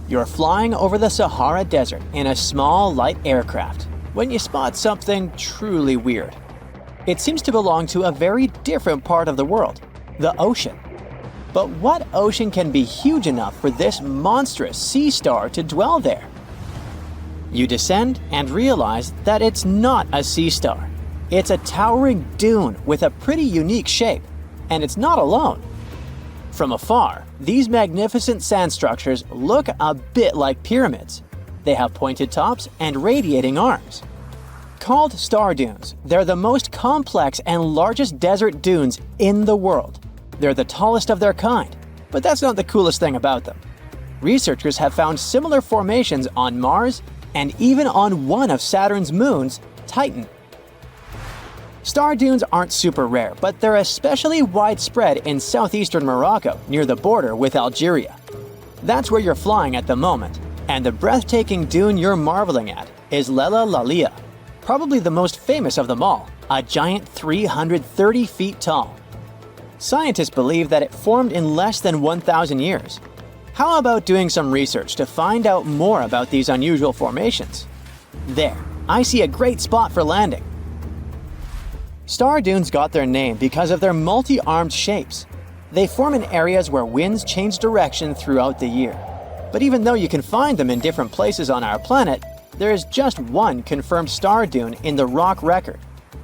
You're flying over the Sahara Desert in a small, light aircraft when you spot something truly weird. It seems to belong to a very different part of the world, the ocean. But what ocean can be huge enough for this monstrous sea star to dwell there? You descend and realize that it's not a sea star. It's a towering dune with a pretty unique shape, and it's not alone. From afar, these magnificent sand structures look a bit like pyramids. They have pointed tops and radiating arms. Called star dunes, they're the most complex and largest desert dunes in the world. They're the tallest of their kind, but that's not the coolest thing about them. Researchers have found similar formations on Mars and even on one of Saturn's moons, Titan. Star dunes aren't super rare, but they're especially widespread in southeastern Morocco near the border with Algeria. That's where you're flying at the moment, and the breathtaking dune you're marveling at is Lella Lalia, probably the most famous of them all, a giant 330 feet tall. Scientists believe that it formed in less than 1,000 years. How about doing some research to find out more about these unusual formations? There, I see a great spot for landing. Star dunes got their name because of their multi-armed shapes. They form in areas where winds change direction throughout the year. But even though you can find them in different places on our planet, there is just one confirmed star dune in the rock record,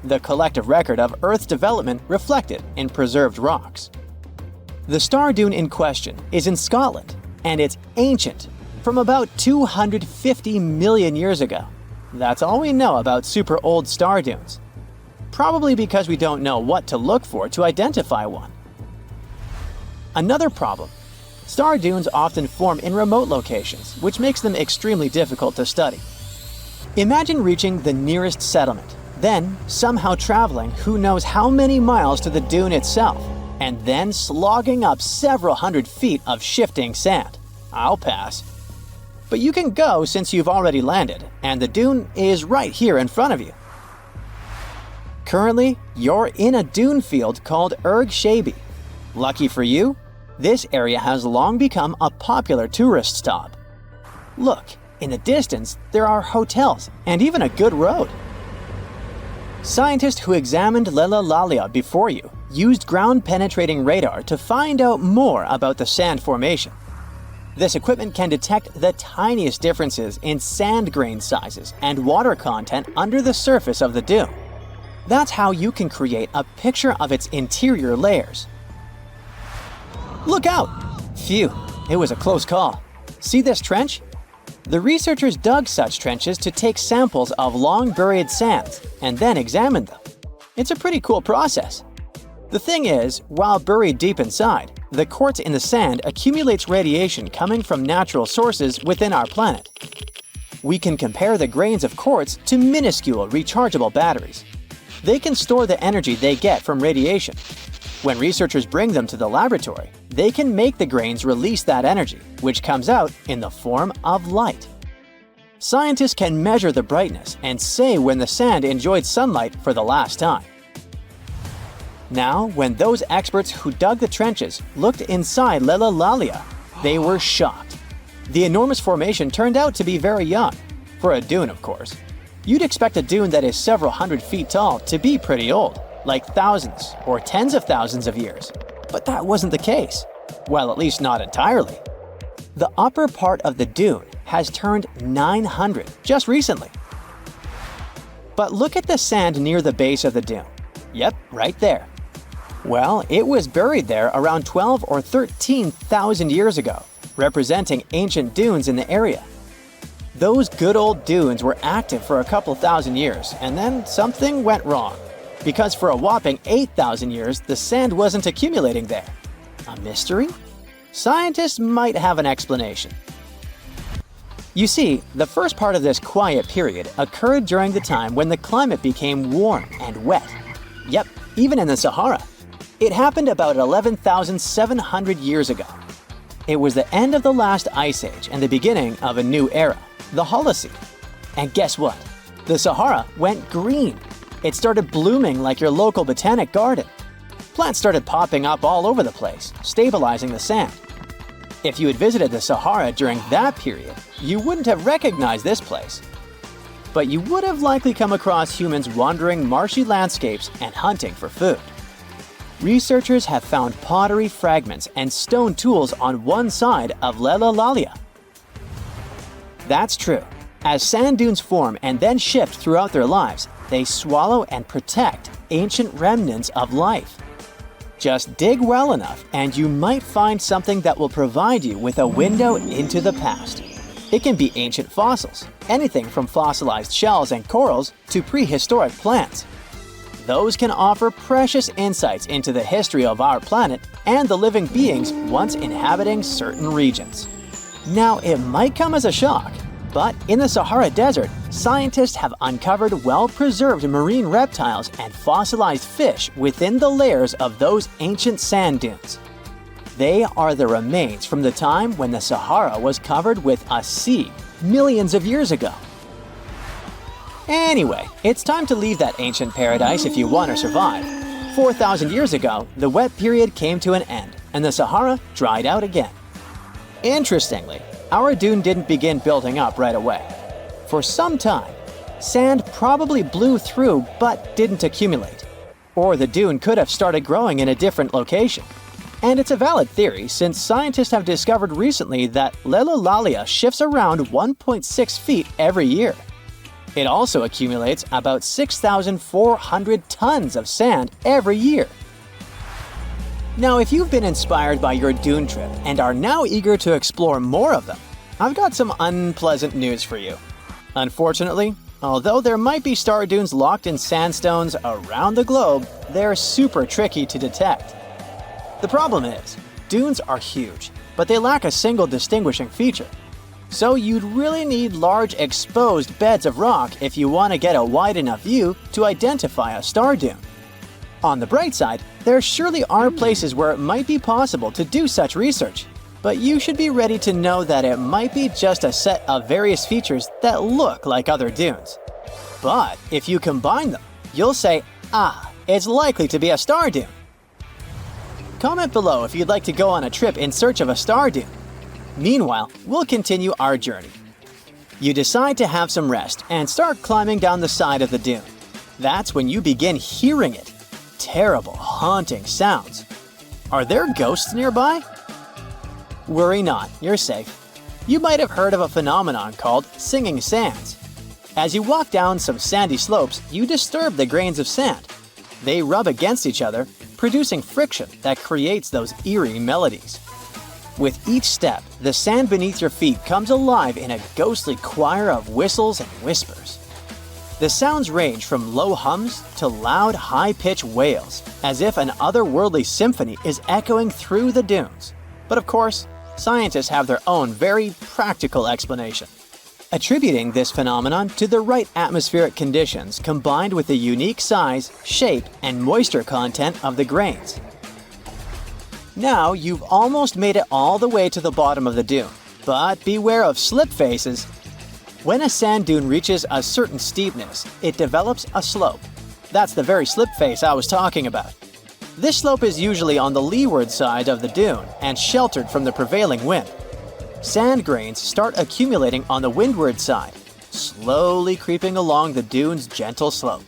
the collective record of Earth's development reflected in preserved rocks. The star dune in question is in Scotland, and it's ancient, from about 250 million years ago. That's all we know about super old star dunes. Probably because we don't know what to look for to identify one. Another problem: star dunes often form in remote locations, which makes them extremely difficult to study. Imagine reaching the nearest settlement, then somehow traveling who knows how many miles to the dune itself, and then slogging up several hundred feet of shifting sand. I'll pass. But you can go since you've already landed, and the dune is right here in front of you. Currently, you're in a dune field called Erg Shabi. Lucky for you, this area has long become a popular tourist stop. Look, in the distance, there are hotels and even a good road. Scientists who examined Lella Lalia before you used ground-penetrating radar to find out more about the sand formation. This equipment can detect the tiniest differences in sand grain sizes and water content under the surface of the dune. That's how you can create a picture of its interior layers. Look out! Phew, it was a close call. See this trench? The researchers dug such trenches to take samples of long-buried sands and then examine them. It's a pretty cool process. The thing is, while buried deep inside, the quartz in the sand accumulates radiation coming from natural sources within our planet. We can compare the grains of quartz to minuscule rechargeable batteries. They can store the energy they get from radiation. When researchers bring them to the laboratory, they can make the grains release that energy, which comes out in the form of light. Scientists can measure the brightness and say when the sand enjoyed sunlight for the last time. Now, when those experts who dug the trenches looked inside Lella Lalia, they were shocked. The enormous formation turned out to be very young, for a dune, of course. You'd expect a dune that is several hundred feet tall to be pretty old, like thousands or tens of thousands of years. But that wasn't the case. Well, at least not entirely. The upper part of the dune has turned 900 just recently. But look at the sand near the base of the dune. Yep, right there. Well, it was buried there around 12 or 13,000 years ago, representing ancient dunes in the area. Those good old dunes were active for a couple thousand years, and then something went wrong. Because for a whopping 8,000 years, the sand wasn't accumulating there. A mystery? Scientists might have an explanation. You see, the first part of this quiet period occurred during the time when the climate became warm and wet. Yep, even in the Sahara. It happened about 11,700 years ago. It was the end of the last ice age and the beginning of a new era, the Holocene. And guess what? The Sahara went green. It started blooming like your local botanic garden. Plants started popping up all over the place, stabilizing the sand. If you had visited the Sahara during that period, you wouldn't have recognized this place. But you would have likely come across humans wandering marshy landscapes and hunting for food. Researchers have found pottery fragments and stone tools on one side of Lelalalia. That's true. As sand dunes form and then shift throughout their lives, they swallow and protect ancient remnants of life. Just dig well enough and you might find something that will provide you with a window into the past. It can be ancient fossils, anything from fossilized shells and corals to prehistoric plants. Those can offer precious insights into the history of our planet and the living beings once inhabiting certain regions. Now, it might come as a shock, but in the Sahara Desert, scientists have uncovered well-preserved marine reptiles and fossilized fish within the layers of those ancient sand dunes. They are the remains from the time when the Sahara was covered with a sea millions of years ago. Anyway, it's time to leave that ancient paradise if you want to survive. 4,000 years ago, the wet period came to an end, and the Sahara dried out again. Interestingly, our dune didn't begin building up right away. For some time, sand probably blew through but didn't accumulate. Or the dune could have started growing in a different location. And it's a valid theory since scientists have discovered recently that Lelalalia shifts around 1.6 feet every year. It also accumulates about 6,400 tons of sand every year. Now, if you've been inspired by your dune trip and are now eager to explore more of them, I've got some unpleasant news for you. Unfortunately, although there might be star dunes locked in sandstones around the globe, they're super tricky to detect. The problem is, dunes are huge, but they lack a single distinguishing feature. So you'd really need large exposed beds of rock if you want to get a wide enough view to identify a star dune. On the bright side, there surely are places where it might be possible to do such research, but you should be ready to know that it might be just a set of various features that look like other dunes. But if you combine them, you'll say, it's likely to be a star dune. Comment below if you'd like to go on a trip in search of a star dune. Meanwhile, we'll continue our journey. You decide to have some rest and start climbing down the side of the dune. That's when you begin hearing it. Terrible, haunting sounds. Are there ghosts nearby? Worry not, you're safe. You might have heard of a phenomenon called singing sands. As you walk down some sandy slopes, you disturb the grains of sand. They rub against each other, producing friction that creates those eerie melodies. With each step, the sand beneath your feet comes alive in a ghostly choir of whistles and whispers. The sounds range from low hums to loud, high-pitched wails, as if an otherworldly symphony is echoing through the dunes. But of course, scientists have their own very practical explanation, attributing this phenomenon to the right atmospheric conditions combined with the unique size, shape, and moisture content of the grains. Now you've almost made it all the way to the bottom of the dune, but beware of slip faces. When a sand dune reaches a certain steepness, it develops a slope. That's the very slip face I was talking about. This slope is usually on the leeward side of the dune and sheltered from the prevailing wind. Sand grains start accumulating on the windward side, slowly creeping along the dune's gentle slope.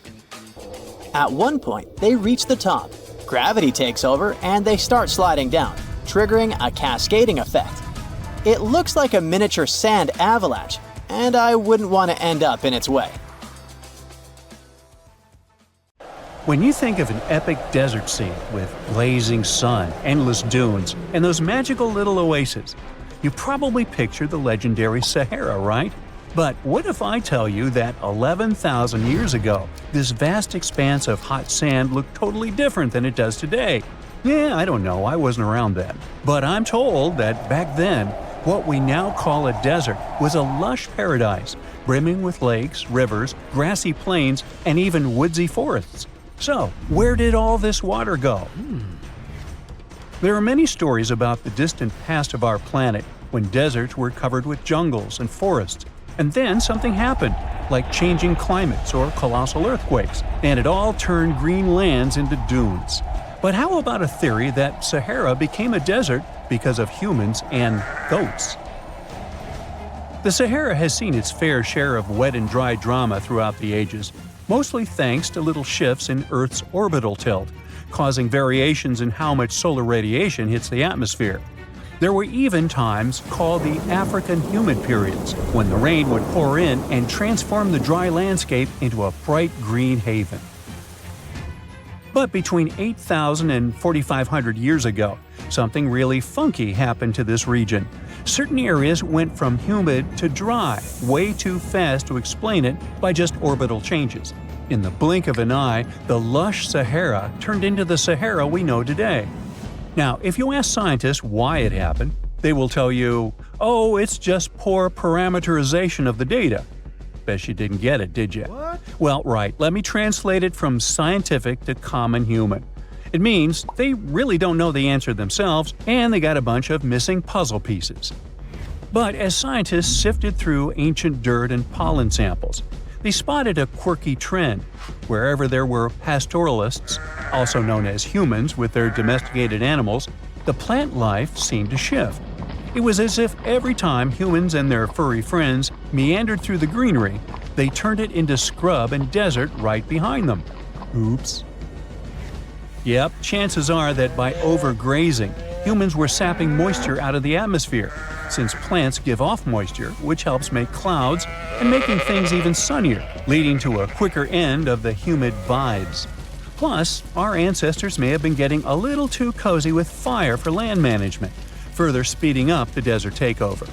At one point, they reach the top. Gravity takes over and they start sliding down, triggering a cascading effect. It looks like a miniature sand avalanche, and I wouldn't want to end up in its way. When you think of an epic desert scene with blazing sun, endless dunes, and those magical little oases, you probably picture the legendary Sahara, right? But what if I tell you that 11,000 years ago, this vast expanse of hot sand looked totally different than it does today? Yeah, I don't know, I wasn't around then. But I'm told that back then, what we now call a desert was a lush paradise, brimming with lakes, rivers, grassy plains, and even woodsy forests. So, where did all this water go? There are many stories about the distant past of our planet when deserts were covered with jungles and forests. And then something happened, like changing climates or colossal earthquakes, and it all turned green lands into dunes. But how about a theory that Sahara became a desert because of humans and goats. The Sahara has seen its fair share of wet and dry drama throughout the ages, mostly thanks to little shifts in Earth's orbital tilt, causing variations in how much solar radiation hits the atmosphere. There were even times called the African humid periods, when the rain would pour in and transform the dry landscape into a bright green haven. But between 8,000 and 4,500 years ago, something really funky happened to this region. Certain areas went from humid to dry way too fast to explain it by just orbital changes. In the blink of an eye, the lush Sahara turned into the Sahara we know today. Now, if you ask scientists why it happened, they will tell you, "Oh, it's just poor parameterization of the data." Bet you didn't get it, did you? What? Well, right, let me translate it from scientific to common human. It means they really don't know the answer themselves, and they got a bunch of missing puzzle pieces. But as scientists sifted through ancient dirt and pollen samples, they spotted a quirky trend. Wherever there were pastoralists, also known as humans with their domesticated animals, the plant life seemed to shift. It was as if every time humans and their furry friends meandered through the greenery, they turned it into scrub and desert right behind them. Oops. Yep, chances are that by overgrazing, humans were sapping moisture out of the atmosphere, since plants give off moisture, which helps make clouds and making things even sunnier, leading to a quicker end of the humid vibes. Plus, our ancestors may have been getting a little too cozy with fire for land management, further speeding up the desert takeover.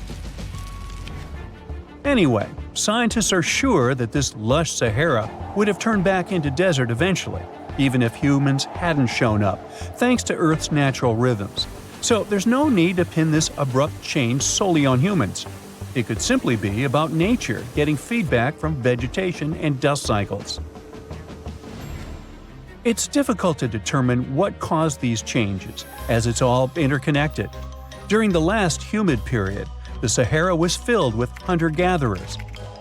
Anyway, scientists are sure that this lush Sahara would have turned back into desert eventually, even if humans hadn't shown up, thanks to Earth's natural rhythms. So there's no need to pin this abrupt change solely on humans. It could simply be about nature getting feedback from vegetation and dust cycles. It's difficult to determine what caused these changes, as it's all interconnected. During the last humid period, the Sahara was filled with hunter-gatherers.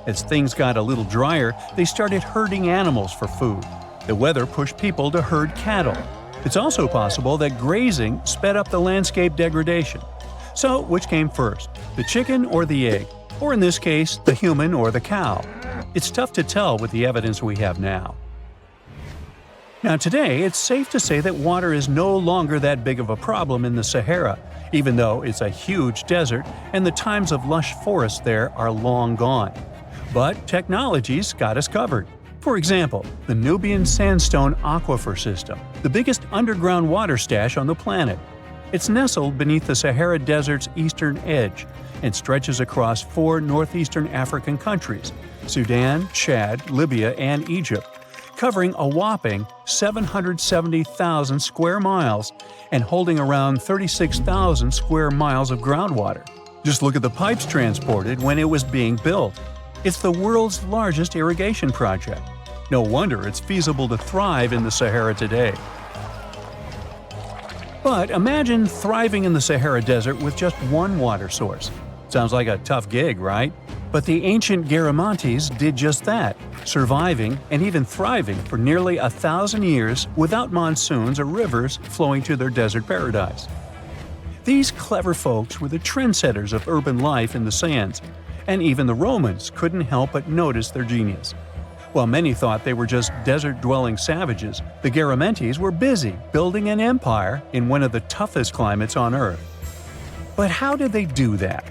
As things got a little drier, they started herding animals for food. The weather pushed people to herd cattle. It's also possible that grazing sped up the landscape degradation. So, which came first, the chicken or the egg? Or in this case, the human or the cow? It's tough to tell with the evidence we have now. Now today, it's safe to say that water is no longer that big of a problem in the Sahara, even though it's a huge desert and the times of lush forests there are long gone. But technology's got us covered. For example, the Nubian Sandstone Aquifer System, the biggest underground water stash on the planet. It's nestled beneath the Sahara Desert's eastern edge and stretches across 4 northeastern African countries – Sudan, Chad, Libya, and Egypt, covering a whopping 770,000 square miles and holding around 36,000 square miles of groundwater. Just look at the pipes transported when it was being built. It's the world's largest irrigation project. No wonder it's feasible to thrive in the Sahara today. But imagine thriving in the Sahara Desert with just one water source. Sounds like a tough gig, right? But the ancient Garamantes did just that, surviving and even thriving for nearly 1,000 years without monsoons or rivers flowing to their desert paradise. These clever folks were the trendsetters of urban life in the sands, and even the Romans couldn't help but notice their genius. While many thought they were just desert-dwelling savages, the Garamantes were busy building an empire in one of the toughest climates on Earth. But how did they do that?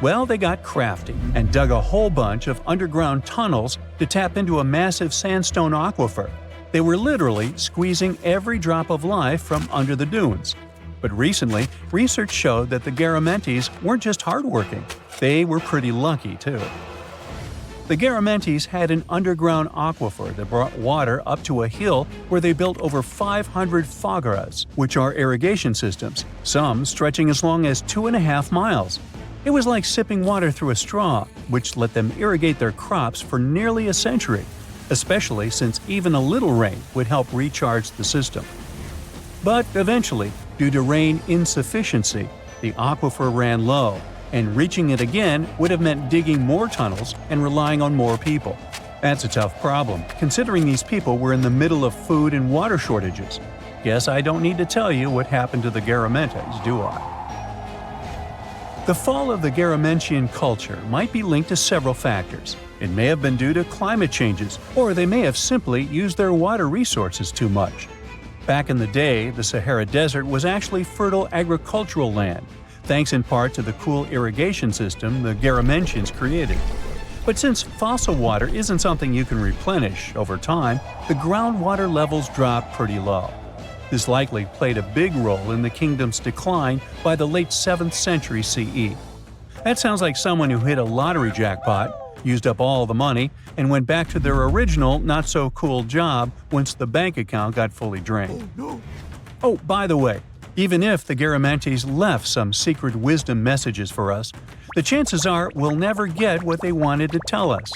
Well, they got crafty and dug a whole bunch of underground tunnels to tap into a massive sandstone aquifer. They were literally squeezing every drop of life from under the dunes. But recently, research showed that the Garamantes weren't just hardworking, they were pretty lucky too. The Garamantes had an underground aquifer that brought water up to a hill where they built over 500 fogaras, which are irrigation systems, some stretching as long as 2.5 miles. It was like sipping water through a straw, which let them irrigate their crops for nearly a century, especially since even a little rain would help recharge the system. But eventually, due to rain insufficiency, the aquifer ran low, and reaching it again would have meant digging more tunnels and relying on more people. That's a tough problem, considering these people were in the middle of food and water shortages. Guess I don't need to tell you what happened to the Garamantes, do I? The fall of the Garamentian culture might be linked to several factors. It may have been due to climate changes, or they may have simply used their water resources too much. Back in the day, the Sahara Desert was actually fertile agricultural land, thanks in part to the cool irrigation system the Garamentians created. But since fossil water isn't something you can replenish over time, the groundwater levels dropped pretty low. This likely played a big role in the kingdom's decline by the late 7th century CE. That sounds like someone who hit a lottery jackpot, used up all the money, and went back to their original, not-so-cool job once the bank account got fully drained. Oh, by the way, even if the Garamantes left some secret wisdom messages for us, the chances are we'll never get what they wanted to tell us.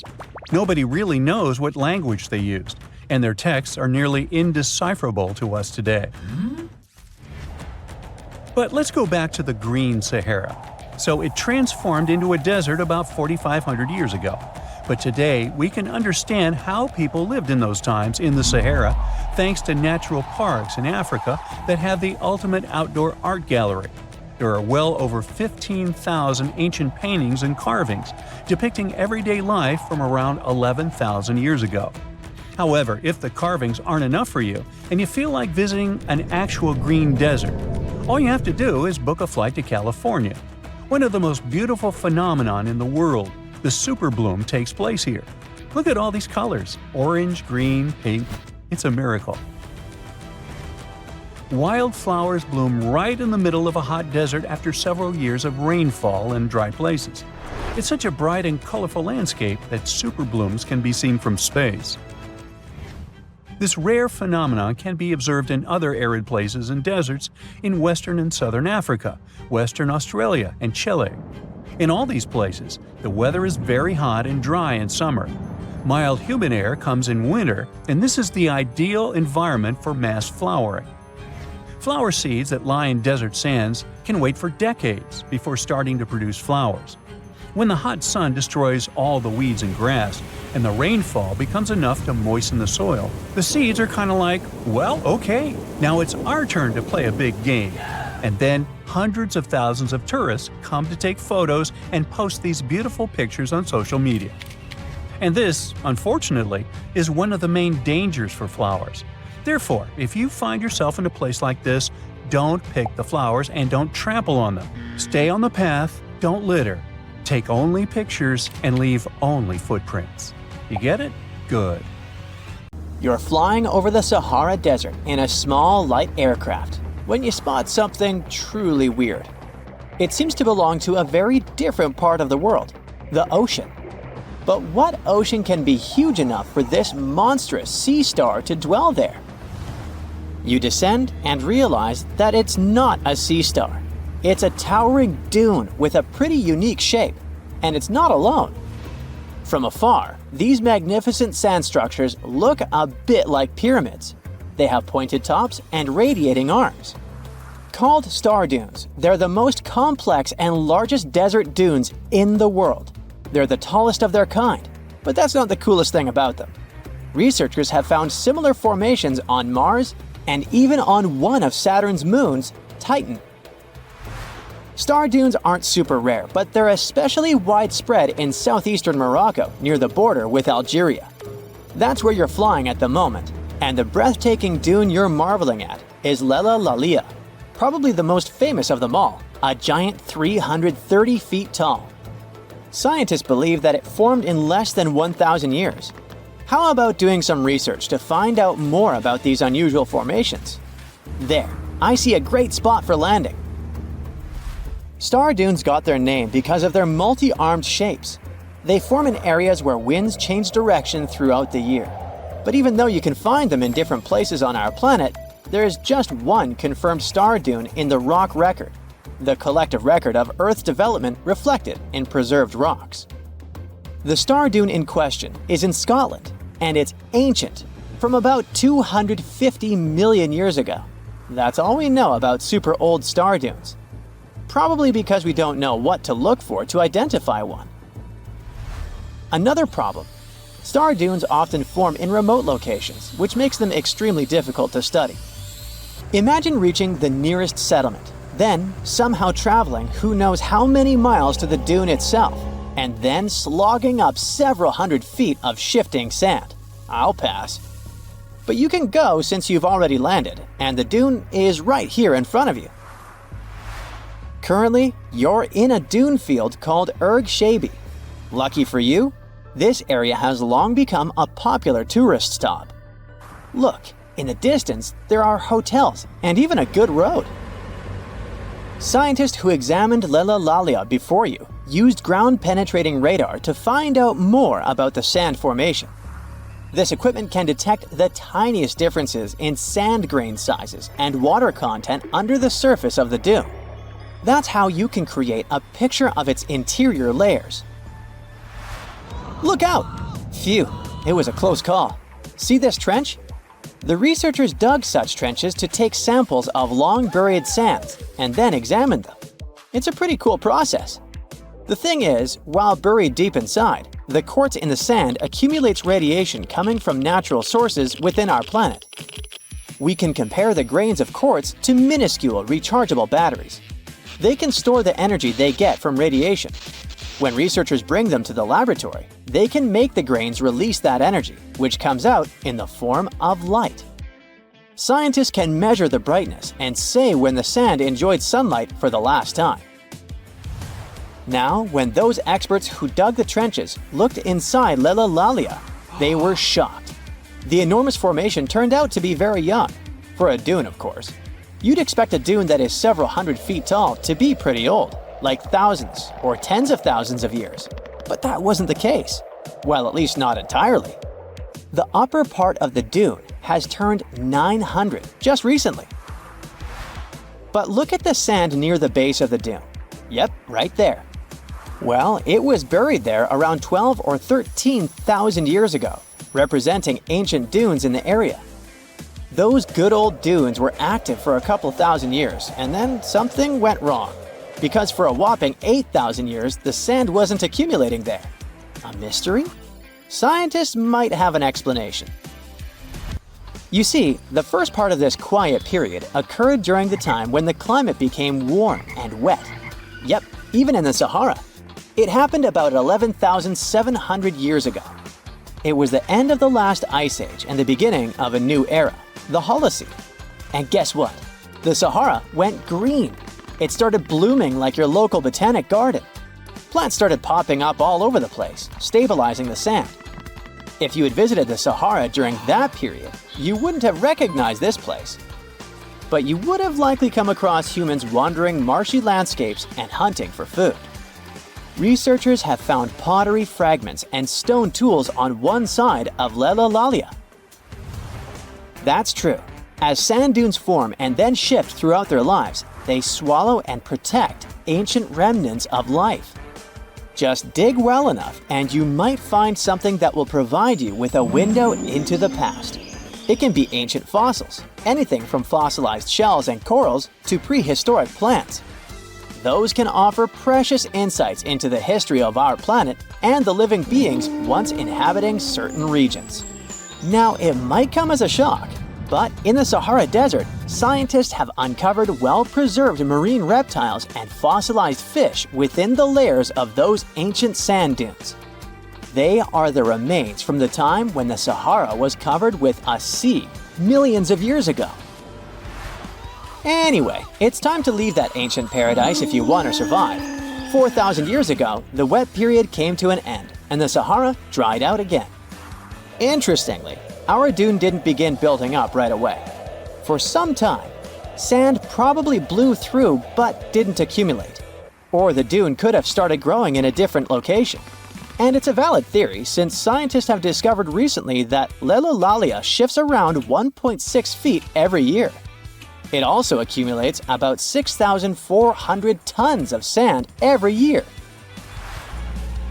Nobody really knows what language they used, and their texts are nearly indecipherable to us today. But let's go back to the Green Sahara. So it transformed into a desert about 4,500 years ago. But today, we can understand how people lived in those times in the Sahara thanks to natural parks in Africa that have the ultimate outdoor art gallery. There are well over 15,000 ancient paintings and carvings depicting everyday life from around 11,000 years ago. However, if the carvings aren't enough for you and you feel like visiting an actual green desert, all you have to do is book a flight to California. One of the most beautiful phenomenon in the world, the superbloom, takes place here. Look at all these colors: orange, green, pink. It's a miracle. Wildflowers bloom right in the middle of a hot desert after several years of rainfall in dry places. It's such a bright and colorful landscape that superblooms can be seen from space. This rare phenomenon can be observed in other arid places and deserts in western and southern Africa, Western Australia, and Chile. In all these places, the weather is very hot and dry in summer. Mild humid air comes in winter, and this is the ideal environment for mass flowering. Flower seeds that lie in desert sands can wait for decades before starting to produce flowers. When the hot sun destroys all the weeds and grass, and the rainfall becomes enough to moisten the soil, the seeds are kind of like, well, okay, now it's our turn to play a big game. And then hundreds of thousands of tourists come to take photos and post these beautiful pictures on social media. And this, unfortunately, is one of the main dangers for flowers. Therefore, if you find yourself in a place like this, don't pick the flowers and don't trample on them. Stay on the path, don't litter. Take only pictures and leave only footprints. You get it? Good. You're flying over the Sahara Desert in a small, light aircraft when you spot something truly weird. It seems to belong to a very different part of the world, the ocean. But what ocean can be huge enough for this monstrous sea star to dwell there? You descend and realize that it's not a sea star. It's a towering dune with a pretty unique shape, and it's not alone. From afar, these magnificent sand structures look a bit like pyramids. They have pointed tops and radiating arms. Called star dunes, they're the most complex and largest desert dunes in the world. They're the tallest of their kind, but that's not the coolest thing about them. Researchers have found similar formations on Mars and even on one of Saturn's moons, Titan. Star dunes aren't super rare, but they're especially widespread in southeastern Morocco near the border with Algeria. That's where you're flying at the moment, and the breathtaking dune you're marveling at is Lela Lalia, probably the most famous of them all, a giant 330 feet tall. Scientists believe that it formed in less than 1,000 years. How about doing some research to find out more about these unusual formations? There, I see a great spot for landing. Star dunes got their name because of their multi-armed shapes. They form in areas where winds change direction throughout the year. But even though you can find them in different places on our planet, there is just one confirmed star dune in the rock record, the collective record of Earth's development reflected in preserved rocks. The star dune in question is in Scotland, and it's ancient, from about 250 million years ago. That's all we know about super old star dunes. Probably because we don't know what to look for to identify one. Another problem: star dunes often form in remote locations, which makes them extremely difficult to study. Imagine reaching the nearest settlement, then somehow traveling who knows how many miles to the dune itself, and then slogging up several hundred feet of shifting sand. I'll pass. But you can go since you've already landed, and the dune is right here in front of you. Currently, you're in a dune field called Erg Shabi. Lucky for you, this area has long become a popular tourist stop. Look, in the distance, there are hotels and even a good road. Scientists who examined Lella Lalia before you used ground-penetrating radar to find out more about the sand formation. This equipment can detect the tiniest differences in sand grain sizes and water content under the surface of the dune. That's how you can create a picture of its interior layers. Look out! Phew, it was a close call. See this trench? The researchers dug such trenches to take samples of long-buried sands and then examined them. It's a pretty cool process. The thing is, while buried deep inside, the quartz in the sand accumulates radiation coming from natural sources within our planet. We can compare the grains of quartz to minuscule rechargeable batteries. They can store the energy they get from radiation. When researchers bring them to the laboratory, they can make the grains release that energy, which comes out in the form of light. Scientists can measure the brightness and say when the sand enjoyed sunlight for the last time. Now, when those experts who dug the trenches looked inside Lella Lalia, they were shocked. The enormous formation turned out to be very young, for a dune, of course. You'd expect a dune that is several hundred feet tall to be pretty old, like thousands or tens of thousands of years. But that wasn't the case. Well, at least not entirely. The upper part of the dune has turned 900 just recently. But look at the sand near the base of the dune. Yep, right there. Well, it was buried there around 12 or 13,000 years ago, representing ancient dunes in the area. Those good old dunes were active for a couple thousand years, and then something went wrong. Because for a whopping 8,000 years, the sand wasn't accumulating there. A mystery? Scientists might have an explanation. You see, the first part of this quiet period occurred during the time when the climate became warm and wet. Yep, even in the Sahara. It happened about 11,700 years ago. It was the end of the last ice age and the beginning of a new era, the Holocene. And guess what? The Sahara went green. It started blooming like your local botanic garden. Plants started popping up all over the place, stabilizing the sand. If you had visited the Sahara during that period, you wouldn't have recognized this place. But you would have likely come across humans wandering marshy landscapes and hunting for food. Researchers have found pottery fragments and stone tools on one side of Lella Lalia. That's true. As sand dunes form and then shift throughout their lives, they swallow and protect ancient remnants of life. Just dig well enough and you might find something that will provide you with a window into the past. It can be ancient fossils, anything from fossilized shells and corals to prehistoric plants. Those can offer precious insights into the history of our planet and the living beings once inhabiting certain regions. Now, it might come as a shock, but in the Sahara Desert, scientists have uncovered well-preserved marine reptiles and fossilized fish within the layers of those ancient sand dunes. They are the remains from the time when the Sahara was covered with a sea millions of years ago. Anyway, it's time to leave that ancient paradise if you want to survive. 4,000 years ago, the wet period came to an end, and the Sahara dried out again. Interestingly, our dune didn't begin building up right away. For some time, sand probably blew through but didn't accumulate. Or the dune could have started growing in a different location. And it's a valid theory since scientists have discovered recently that Lella Lalia shifts around 1.6 feet every year. It also accumulates about 6,400 tons of sand every year.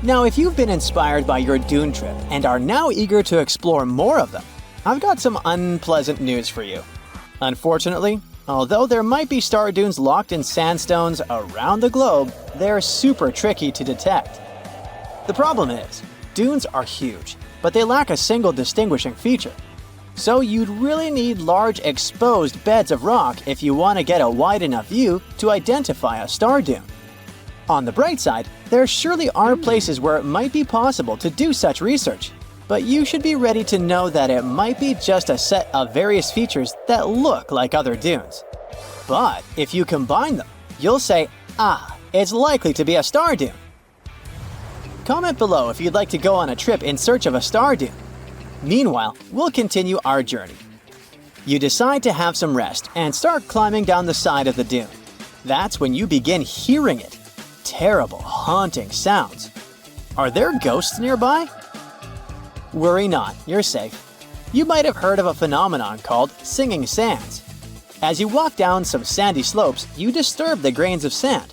Now, if you've been inspired by your dune trip and are now eager to explore more of them, I've got some unpleasant news for you. Unfortunately, although there might be star dunes locked in sandstones around the globe, they're super tricky to detect. The problem is, dunes are huge, but they lack a single distinguishing feature. So you'd really need large exposed beds of rock if you want to get a wide enough view to identify a star dune. On the bright side, there surely are places where it might be possible to do such research, but you should be ready to know that it might be just a set of various features that look like other dunes. But if you combine them, you'll say, ah, it's likely to be a star dune. Comment below if you'd like to go on a trip in search of a star dune. Meanwhile, we'll continue our journey. You decide to have some rest and start climbing down the side of the dune. That's when you begin hearing it. Terrible, haunting sounds. Are there ghosts nearby? Worry not, you're safe. You might have heard of a phenomenon called singing sands. As you walk down some sandy slopes, you disturb the grains of sand.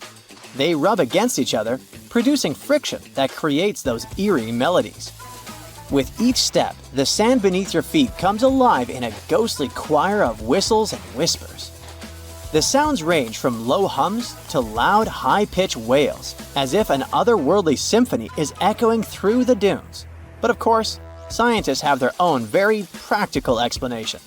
They rub against each other, producing friction that creates those eerie melodies. With each step, the sand beneath your feet comes alive in a ghostly choir of whistles and whispers. The sounds range from low hums to loud, high-pitched wails, as if an otherworldly symphony is echoing through the dunes. But of course, scientists have their own very practical explanation,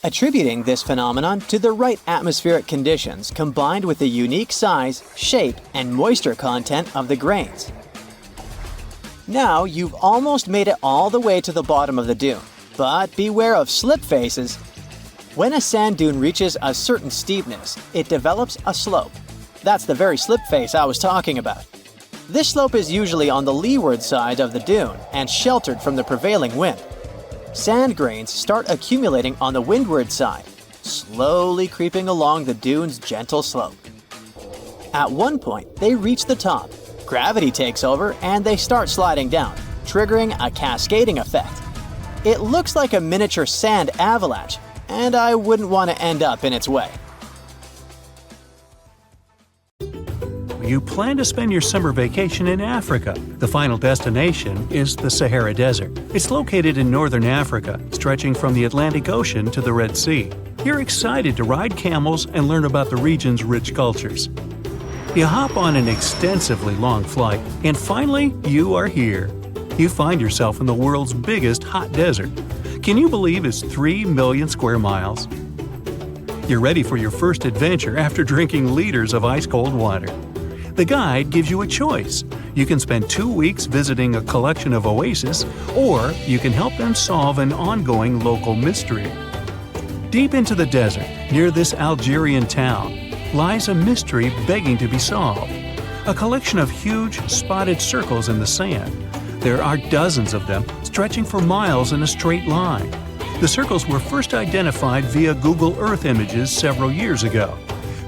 attributing this phenomenon to the right atmospheric conditions combined with the unique size, shape, and moisture content of the grains. Now you've almost made it all the way to the bottom of the dune, but beware of slip faces. When a sand dune reaches a certain steepness, it develops a slope. That's the very slip face I was talking about. This slope is usually on the leeward side of the dune and sheltered from the prevailing wind. Sand grains start accumulating on the windward side, slowly creeping along the dune's gentle slope. At one point, they reach the top. Gravity takes over and they start sliding down, triggering a cascading effect. It looks like a miniature sand avalanche, and I wouldn't want to end up in its way. You plan to spend your summer vacation in Africa. The final destination is the Sahara Desert. It's located in northern Africa, stretching from the Atlantic Ocean to the Red Sea. You're excited to ride camels and learn about the region's rich cultures. You hop on an extensively long flight, and finally, you are here. You find yourself in the world's biggest hot desert. Can you believe it's 3 million square miles? You're ready for your first adventure after drinking liters of ice-cold water. The guide gives you a choice. You can spend 2 weeks visiting a collection of oases, or you can help them solve an ongoing local mystery. Deep into the desert, near this Algerian town, lies a mystery begging to be solved. A collection of huge, spotted circles in the sand. There are dozens of them, stretching for miles in a straight line. The circles were first identified via Google Earth images several years ago.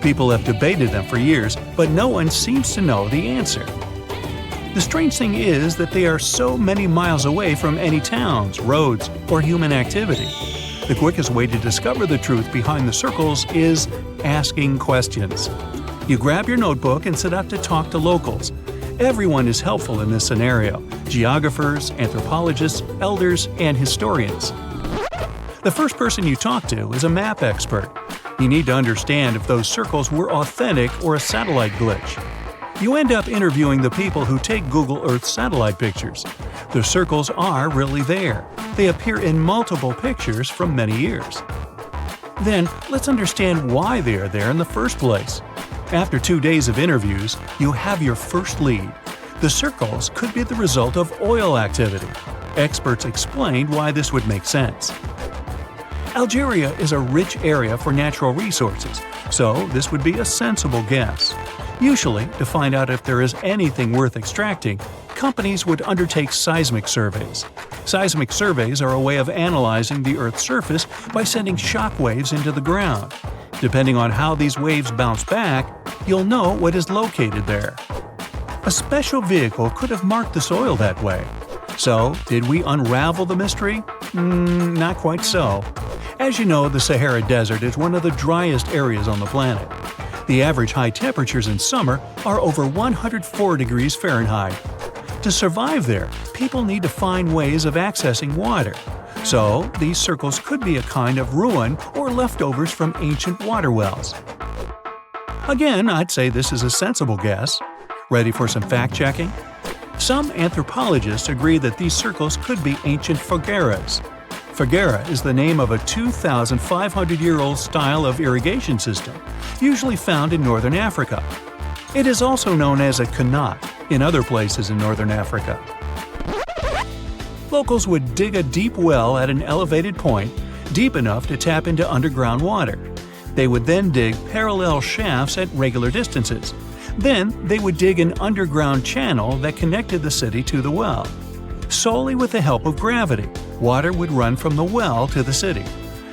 People have debated them for years, but no one seems to know the answer. The strange thing is that they are so many miles away from any towns, roads, or human activity. The quickest way to discover the truth behind the circles is asking questions. You grab your notebook and set out to talk to locals. Everyone is helpful in this scenario: geographers, anthropologists, elders, and historians. The first person you talk to is a map expert. You need to understand if those circles were authentic or a satellite glitch. You end up interviewing the people who take Google Earth satellite pictures. The circles are really there. They appear in multiple pictures from many years. Then, let's understand why they are there in the first place. After 2 days of interviews, you have your first lead. The circles could be the result of oil activity. Experts explained why this would make sense. Algeria is a rich area for natural resources, so this would be a sensible guess. Usually, to find out if there is anything worth extracting, companies would undertake seismic surveys. Seismic surveys are a way of analyzing the Earth's surface by sending shock waves into the ground. Depending on how these waves bounce back, you'll know what is located there. A special vehicle could have marked the soil that way. So, did we unravel the mystery? Not quite so. As you know, the Sahara Desert is one of the driest areas on the planet. The average high temperatures in summer are over 104 degrees Fahrenheit. To survive there, people need to find ways of accessing water. So, these circles could be a kind of ruin or leftovers from ancient water wells. Again, I'd say this is a sensible guess. Ready for some fact-checking? Some anthropologists agree that these circles could be ancient fogueras. Fagara is the name of a 2,500-year-old style of irrigation system, usually found in northern Africa. It is also known as a qanat in other places in northern Africa. Locals would dig a deep well at an elevated point, deep enough to tap into underground water. They would then dig parallel shafts at regular distances. Then they would dig an underground channel that connected the city to the well. Solely with the help of gravity, water would run from the well to the city.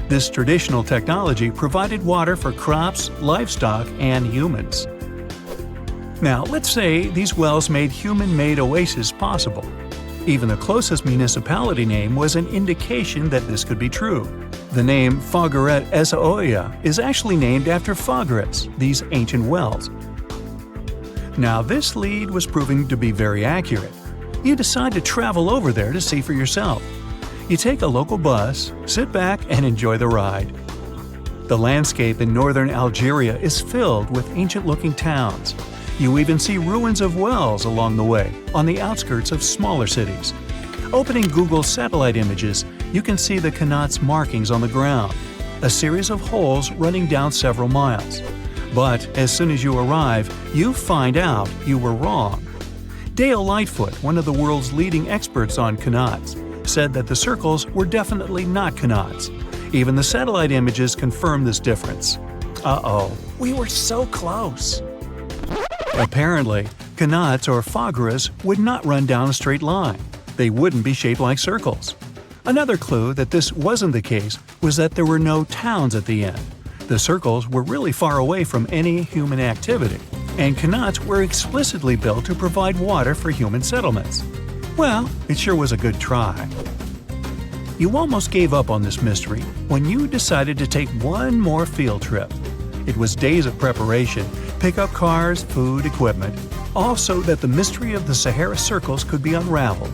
This traditional technology provided water for crops, livestock, and humans. Now, let's say these wells made human-made oases possible. Even the closest municipality name was an indication that this could be true. The name Fagharet es Oya is actually named after Faghares, these ancient wells. Now, this lead was proving to be very accurate. You decide to travel over there to see for yourself. You take a local bus, sit back, and enjoy the ride. The landscape in northern Algeria is filled with ancient-looking towns. You even see ruins of wells along the way, on the outskirts of smaller cities. Opening Google satellite images, you can see the qanat's markings on the ground, a series of holes running down several miles. But as soon as you arrive, you find out you were wrong. Dale Lightfoot, one of the world's leading experts on qanats, said that the circles were definitely not qanats. Even the satellite images confirm this difference. Uh-oh, we were so close! Apparently, qanats or fagharas would not run down a straight line. They wouldn't be shaped like circles. Another clue that this wasn't the case was that there were no towns at the end. The circles were really far away from any human activity, and qanats were explicitly built to provide water for human settlements. Well, it sure was a good try. You almost gave up on this mystery when you decided to take one more field trip. It was days of preparation, pick up cars, food, equipment, all so that the mystery of the Sahara Circles could be unraveled.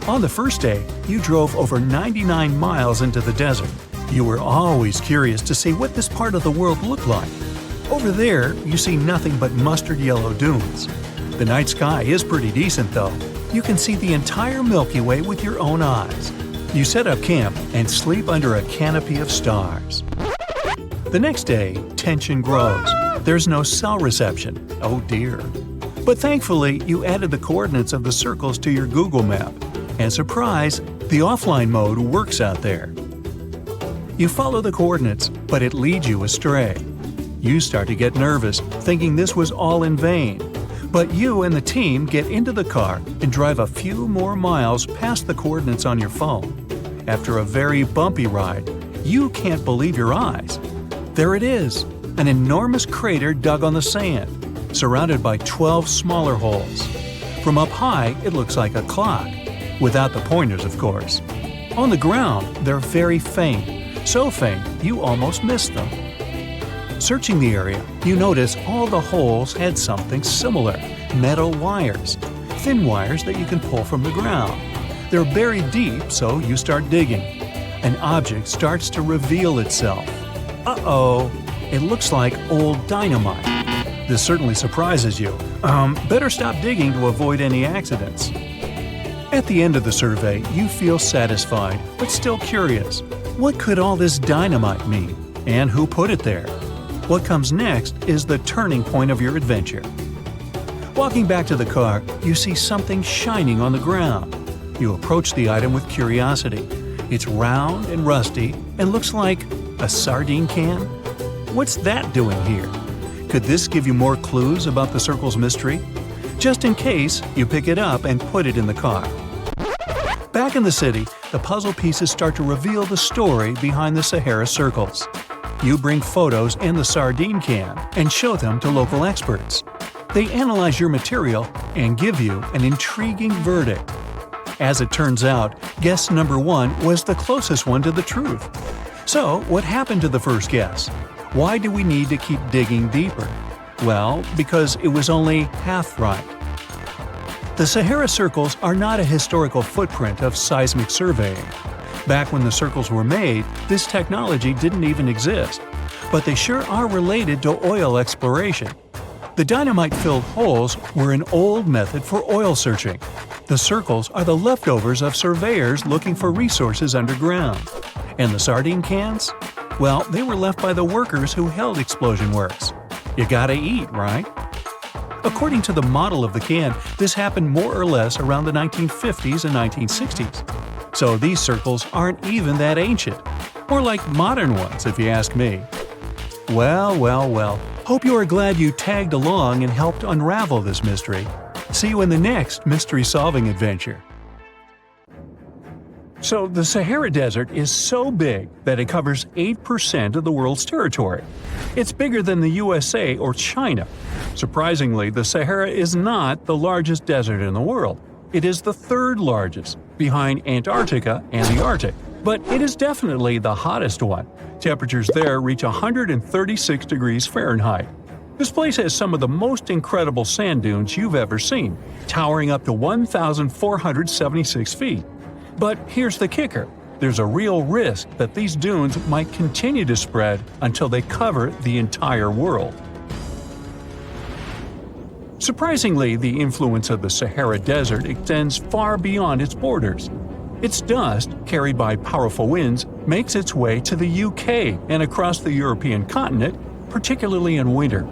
On the first day, you drove over 99 miles into the desert. You were always curious to see what this part of the world looked like. Over there, you see nothing but mustard yellow dunes. The night sky is pretty decent though. You can see the entire Milky Way with your own eyes. You set up camp and sleep under a canopy of stars. The next day, tension grows. There's no cell reception. Oh dear. But thankfully, you added the coordinates of the circles to your Google map. And surprise, the offline mode works out there. You follow the coordinates, but it leads you astray. You start to get nervous, thinking this was all in vain. But you and the team get into the car and drive a few more miles past the coordinates on your phone. After a very bumpy ride, you can't believe your eyes. There it is, an enormous crater dug on the sand, surrounded by 12 smaller holes. From up high, it looks like a clock, without the pointers, of course. On the ground, they're very faint. So faint, you almost missed them. Searching the area, you notice all the holes had something similar: metal wires. Thin wires that you can pull from the ground. They're buried deep, so you start digging. An object starts to reveal itself. Uh-oh, it looks like old dynamite. This certainly surprises you. Better stop digging to avoid any accidents. At the end of the survey, you feel satisfied, but still curious. What could all this dynamite mean? And who put it there? What comes next is the turning point of your adventure. Walking back to the car, you see something shining on the ground. You approach the item with curiosity. It's round and rusty and looks like a sardine can. What's that doing here? Could this give you more clues about the circle's mystery? Just in case, you pick it up and put it in the car. Back in the city, the puzzle pieces start to reveal the story behind the Sahara Circles. You bring photos and the sardine can and show them to local experts. They analyze your material and give you an intriguing verdict. As it turns out, guess number 1 was the closest one to the truth. So, what happened to the first guess? Why do we need to keep digging deeper? Well, because it was only half right. The Sahara Circles are not a historical footprint of seismic surveying. Back when the circles were made, this technology didn't even exist. But they sure are related to oil exploration. The dynamite-filled holes were an old method for oil searching. The circles are the leftovers of surveyors looking for resources underground. And the sardine cans? Well, they were left by the workers who held explosion works. You gotta eat, right? According to the model of the can, this happened more or less around the 1950s and 1960s. So these circles aren't even that ancient. More like modern ones, if you ask me. Well. Hope you are glad you tagged along and helped unravel this mystery. See you in the next mystery-solving adventure. So, the Sahara Desert is so big that it covers 8% of the world's territory. It's bigger than the USA or China. Surprisingly, the Sahara is not the largest desert in the world. It is the third largest, behind Antarctica and the Arctic. But it is definitely the hottest one. Temperatures there reach 136 degrees Fahrenheit. This place has some of the most incredible sand dunes you've ever seen, towering up to 1,476 feet. But here's the kicker. There's a real risk that these dunes might continue to spread until they cover the entire world. Surprisingly, the influence of the Sahara Desert extends far beyond its borders. Its dust, carried by powerful winds, makes its way to the UK and across the European continent, particularly in winter.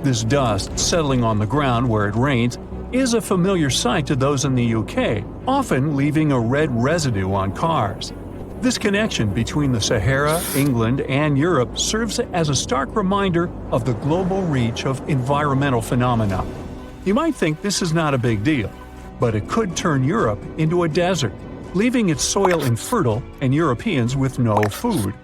This dust settling on the ground where it rains is a familiar sight to those in the UK, often leaving a red residue on cars. This connection between the Sahara, England, and Europe serves as a stark reminder of the global reach of environmental phenomena. You might think this is not a big deal, but it could turn Europe into a desert, leaving its soil infertile and Europeans with no food.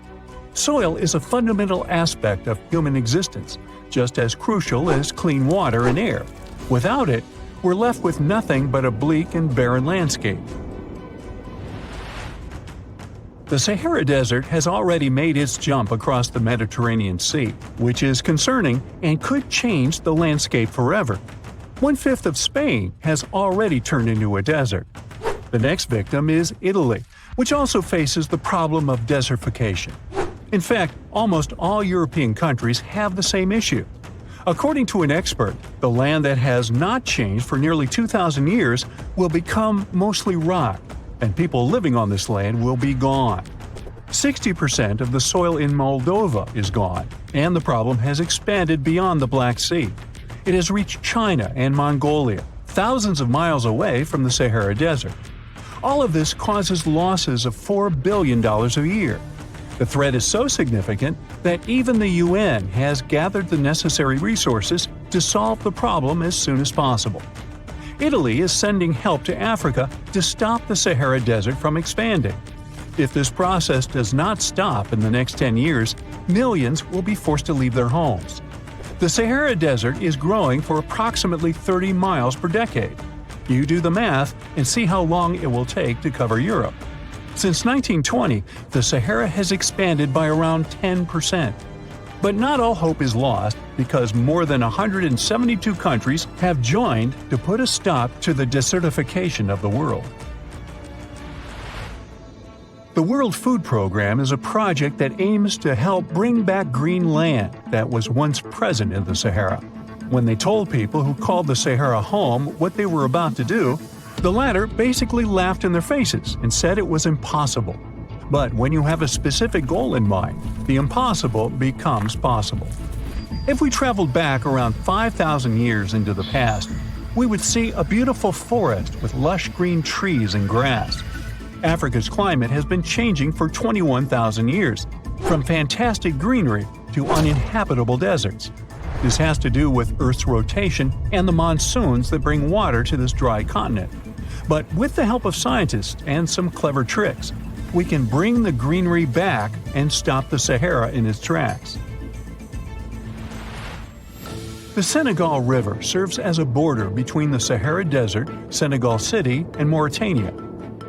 Soil is a fundamental aspect of human existence, just as crucial as clean water and air. Without it, we're left with nothing but a bleak and barren landscape. The Sahara Desert has already made its jump across the Mediterranean Sea, which is concerning and could change the landscape forever. 1/5 of Spain has already turned into a desert. The next victim is Italy, which also faces the problem of desertification. In fact, almost all European countries have the same issue. According to an expert, the land that has not changed for nearly 2,000 years will become mostly rock, and people living on this land will be gone. 60% of the soil in Moldova is gone, and the problem has expanded beyond the Black Sea. It has reached China and Mongolia, thousands of miles away from the Sahara Desert. All of this causes losses of $4 billion a year. The threat is so significant that even the UN has gathered the necessary resources to solve the problem as soon as possible. Italy is sending help to Africa to stop the Sahara Desert from expanding. If this process does not stop in the next 10 years, millions will be forced to leave their homes. The Sahara Desert is growing for approximately 30 miles per decade. You do the math and see how long it will take to cover Europe. Since 1920, the Sahara has expanded by around 10%. But not all hope is lost because more than 172 countries have joined to put a stop to the desertification of the world. The World Food Program is a project that aims to help bring back green land that was once present in the Sahara. When they told people who called the Sahara home what they were about to do, the latter basically laughed in their faces and said it was impossible. But when you have a specific goal in mind, the impossible becomes possible. If we traveled back around 5,000 years into the past, we would see a beautiful forest with lush green trees and grass. Africa's climate has been changing for 21,000 years, from fantastic greenery to uninhabitable deserts. This has to do with Earth's rotation and the monsoons that bring water to this dry continent. But with the help of scientists and some clever tricks, we can bring the greenery back and stop the Sahara in its tracks. The Senegal River serves as a border between the Sahara Desert, Senegal City, and Mauritania.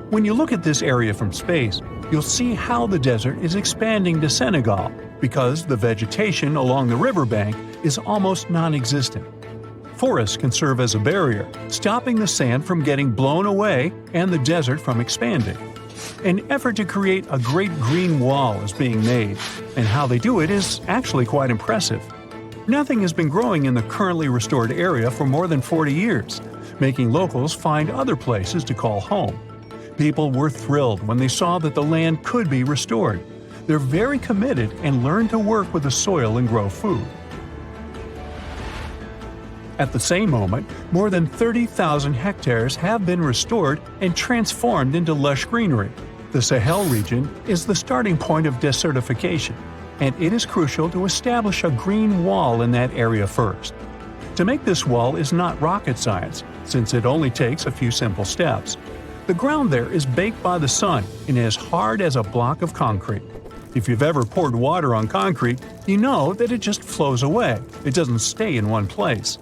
When you look at this area from space, you'll see how the desert is expanding to Senegal because the vegetation along the riverbank is almost non-existent. Forests can serve as a barrier, stopping the sand from getting blown away and the desert from expanding. An effort to create a great green wall is being made, and how they do it is actually quite impressive. Nothing has been growing in the currently restored area for more than 40 years, making locals find other places to call home. People were thrilled when they saw that the land could be restored. They're very committed and learn to work with the soil and grow food. At the same moment, more than 30,000 hectares have been restored and transformed into lush greenery. The Sahel region is the starting point of desertification, and it is crucial to establish a green wall in that area first. To make this wall is not rocket science, since it only takes a few simple steps. The ground there is baked by the sun and as hard as a block of concrete. If you've ever poured water on concrete, you know that it just flows away. It doesn't stay in one place.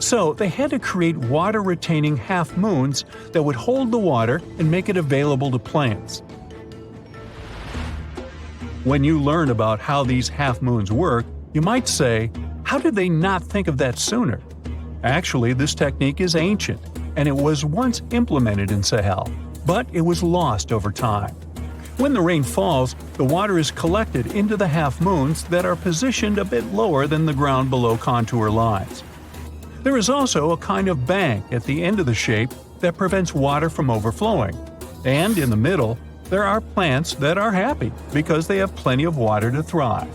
So they had to create water-retaining half-moons that would hold the water and make it available to plants. When you learn about how these half-moons work, you might say, how did they not think of that sooner? Actually, this technique is ancient, and it was once implemented in Sahel, but it was lost over time. When the rain falls, the water is collected into the half-moons that are positioned a bit lower than the ground below contour lines. There is also a kind of bank at the end of the shape that prevents water from overflowing. And in the middle, there are plants that are happy because they have plenty of water to thrive.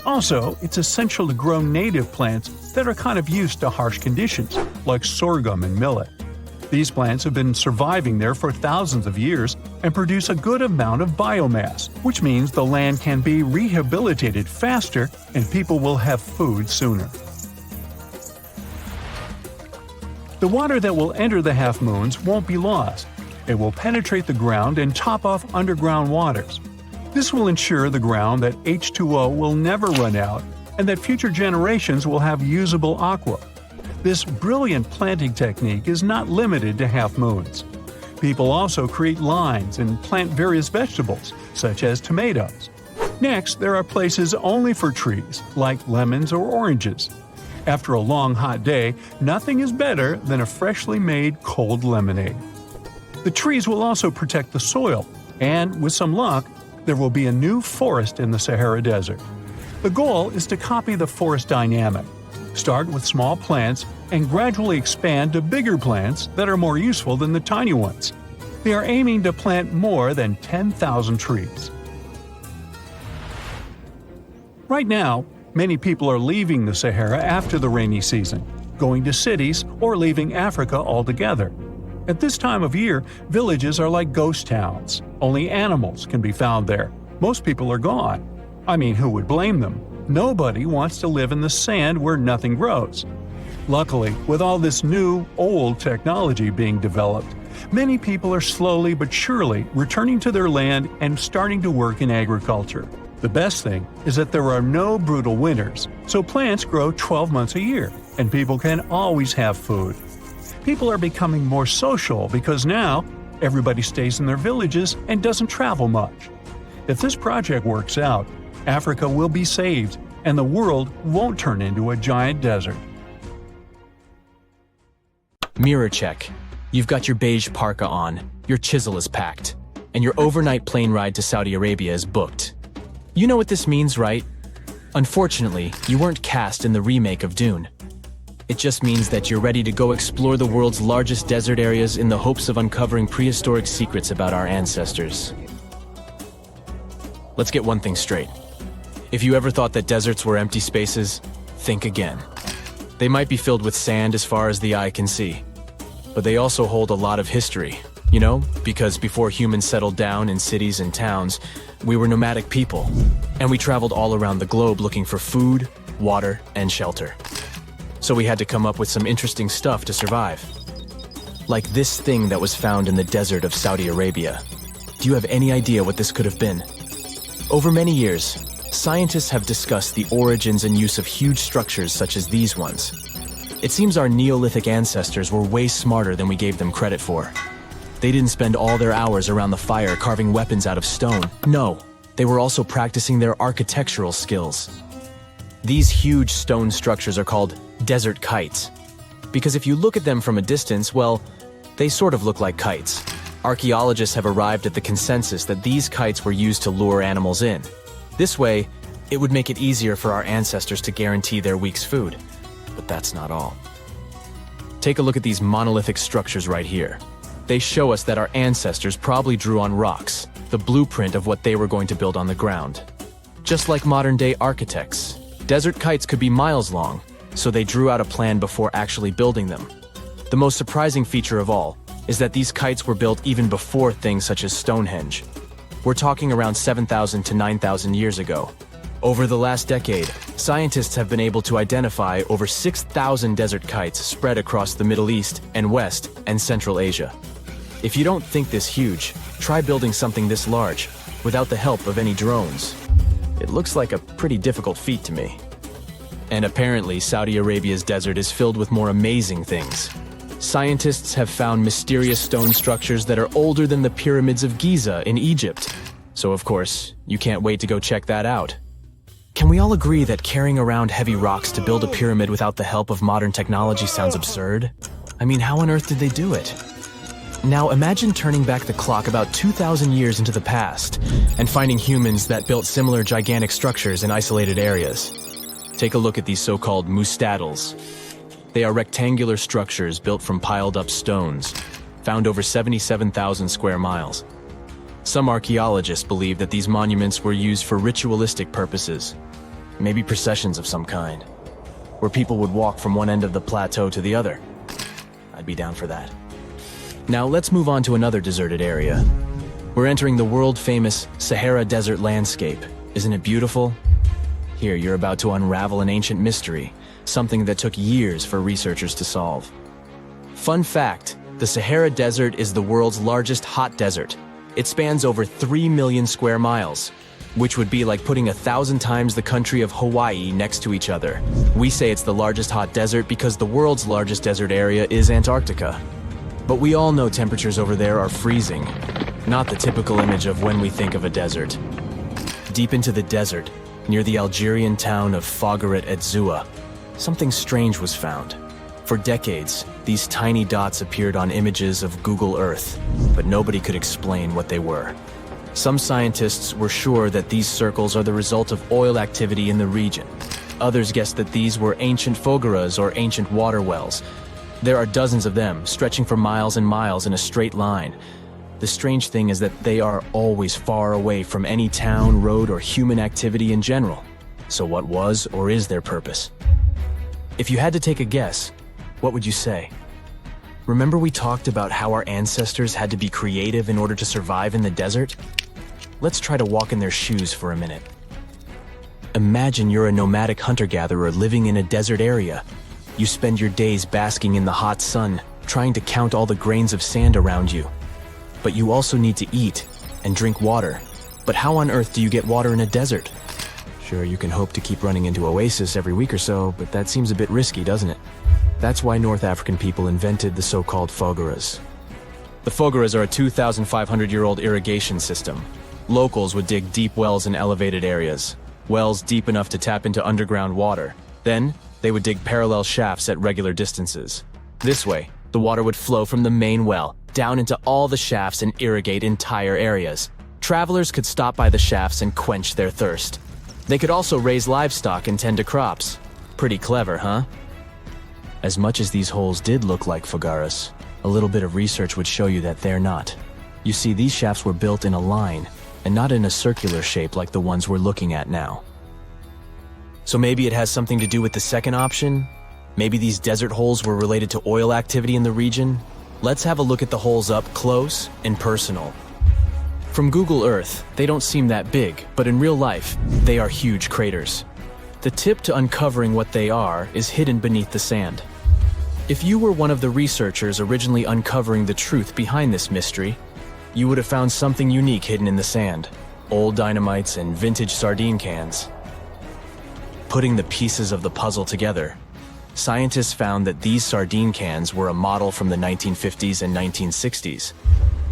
Also, it's essential to grow native plants that are kind of used to harsh conditions, like sorghum and millet. These plants have been surviving there for thousands of years and produce a good amount of biomass, which means the land can be rehabilitated faster and people will have food sooner. The water that will enter the half-moons won't be lost. It will penetrate the ground and top off underground waters. This will ensure the ground that H2O will never run out and that future generations will have usable aqua. This brilliant planting technique is not limited to half-moons. People also create lines and plant various vegetables, such as tomatoes. Next, there are places only for trees, like lemons or oranges. After a long hot day, nothing is better than a freshly made cold lemonade. The trees will also protect the soil, and with some luck, there will be a new forest in the Sahara Desert. The goal is to copy the forest dynamic. Start with small plants and gradually expand to bigger plants that are more useful than the tiny ones. They are aiming to plant more than 10,000 trees. Right now, many people are leaving the Sahara after the rainy season, going to cities or leaving Africa altogether. At this time of year, villages are like ghost towns. Only animals can be found there. Most people are gone. I mean, who would blame them? Nobody wants to live in the sand where nothing grows. Luckily, with all this new, old technology being developed, many people are slowly but surely returning to their land and starting to work in agriculture. The best thing is that there are no brutal winters, so plants grow 12 months a year, and people can always have food. People are becoming more social because now everybody stays in their villages and doesn't travel much. If this project works out, Africa will be saved, and the world won't turn into a giant desert. Mirror check. You've got your beige parka on, your chisel is packed, and your overnight plane ride to Saudi Arabia is booked. You know what this means, right? Unfortunately, you weren't cast in the remake of Dune. It just means that you're ready to go explore the world's largest desert areas in the hopes of uncovering prehistoric secrets about our ancestors. Let's get one thing straight. If you ever thought that deserts were empty spaces, think again. They might be filled with sand as far as the eye can see, but they also hold a lot of history, you know, because before humans settled down in cities and towns, we were nomadic people, and we traveled all around the globe looking for food, water, and shelter. So we had to come up with some interesting stuff to survive. Like this thing that was found in the desert of Saudi Arabia. Do you have any idea what this could have been? Over many years, scientists have discussed the origins and use of huge structures such as these ones. It seems our Neolithic ancestors were way smarter than we gave them credit for. They didn't spend all their hours around the fire carving weapons out of stone. No, they were also practicing their architectural skills. These huge stone structures are called desert kites, because if you look at them from a distance, well, they sort of look like kites. Archaeologists have arrived at the consensus that these kites were used to lure animals in. This way, It would make it easier for our ancestors to guarantee their week's food. But that's not all. Take a look at these monolithic structures right here. They show us that our ancestors probably drew on rocks, the blueprint of what they were going to build on the ground. Just like modern-day architects, desert kites could be miles long, so they drew out a plan before actually building them. The most surprising feature of all is that these kites were built even before things such as Stonehenge. We're talking around 7,000 to 9,000 years ago. Over the last decade, scientists have been able to identify over 6,000 desert kites spread across the Middle East and West and Central Asia. If you don't think this huge, try building something this large without the help of any drones. It looks like a pretty difficult feat to me. And apparently, Saudi Arabia's desert is filled with more amazing things. Scientists have found mysterious stone structures that are older than the pyramids of Giza in Egypt. So of course, you can't wait to go check that out. Can we all agree that carrying around heavy rocks to build a pyramid without the help of modern technology sounds absurd? I mean, how on earth did they do it? Now imagine turning back the clock about 2,000 years into the past and finding humans that built similar gigantic structures in isolated areas. Take a look at these so-called mustadils. They are rectangular structures built from piled-up stones, found over 77,000 square miles. Some archaeologists believe that these monuments were used for ritualistic purposes, maybe processions of some kind, where people would walk from one end of the plateau to the other. I'd be down for that. Now let's move on to another deserted area. We're entering the world-famous Sahara Desert landscape. Isn't it beautiful? Here, you're about to unravel an ancient mystery, something that took years for researchers to solve. Fun fact, the Sahara Desert is the world's largest hot desert. It spans over 3 million square miles, which would be like putting 1,000 times the country of Hawaii next to each other. We say it's the largest hot desert because the world's largest desert area is Antarctica. But we all know temperatures over there are freezing, not the typical image of when we think of a desert. Deep into the desert, near the Algerian town of Fougeret et Zoua, something strange was found. For decades, these tiny dots appeared on images of Google Earth, but nobody could explain what they were. Some scientists were sure that these circles are the result of oil activity in the region. Others guessed that these were ancient fogeras or ancient water wells. There are dozens of them, stretching for miles and miles in a straight line. The strange thing is that they are always far away from any town, road, or human activity in general. So what was or is their purpose? If you had to take a guess, what would you say? Remember we talked about how our ancestors had to be creative in order to survive in the desert? Let's try to walk in their shoes for a minute. Imagine you're a nomadic hunter-gatherer living in a desert area. You spend your days basking in the hot sun, trying to count all the grains of sand around you. But you also need to eat and drink water. But how on earth do you get water in a desert? Sure, you can hope to keep running into oasis every week or so, but that seems a bit risky, doesn't it? That's why North African people invented the so-called fogeras. The fogeras are a 2,500-year-old irrigation system. Locals would dig deep wells in elevated areas, wells deep enough to tap into underground water. Then, they would dig parallel shafts at regular distances. This way, the water would flow from the main well down into all the shafts and irrigate entire areas. Travelers could stop by the shafts and quench their thirst. They could also raise livestock and tend to crops. Pretty clever, huh? As much as these holes did look like fogaras, a little bit of research would show you that they're not. You see, these shafts were built in a line, and not in a circular shape like the ones we're looking at now. So maybe it has something to do with the second option? Maybe these desert holes were related to oil activity in the region? Let's have a look at the holes up close and personal. From Google Earth, they don't seem that big, but in real life, they are huge craters. The tip to uncovering what they are is hidden beneath the sand. If you were one of the researchers originally uncovering the truth behind this mystery, you would have found something unique hidden in the sand. Old dynamites and vintage sardine cans. Putting the pieces of the puzzle together, scientists found that these sardine cans were a model from the 1950s and 1960s.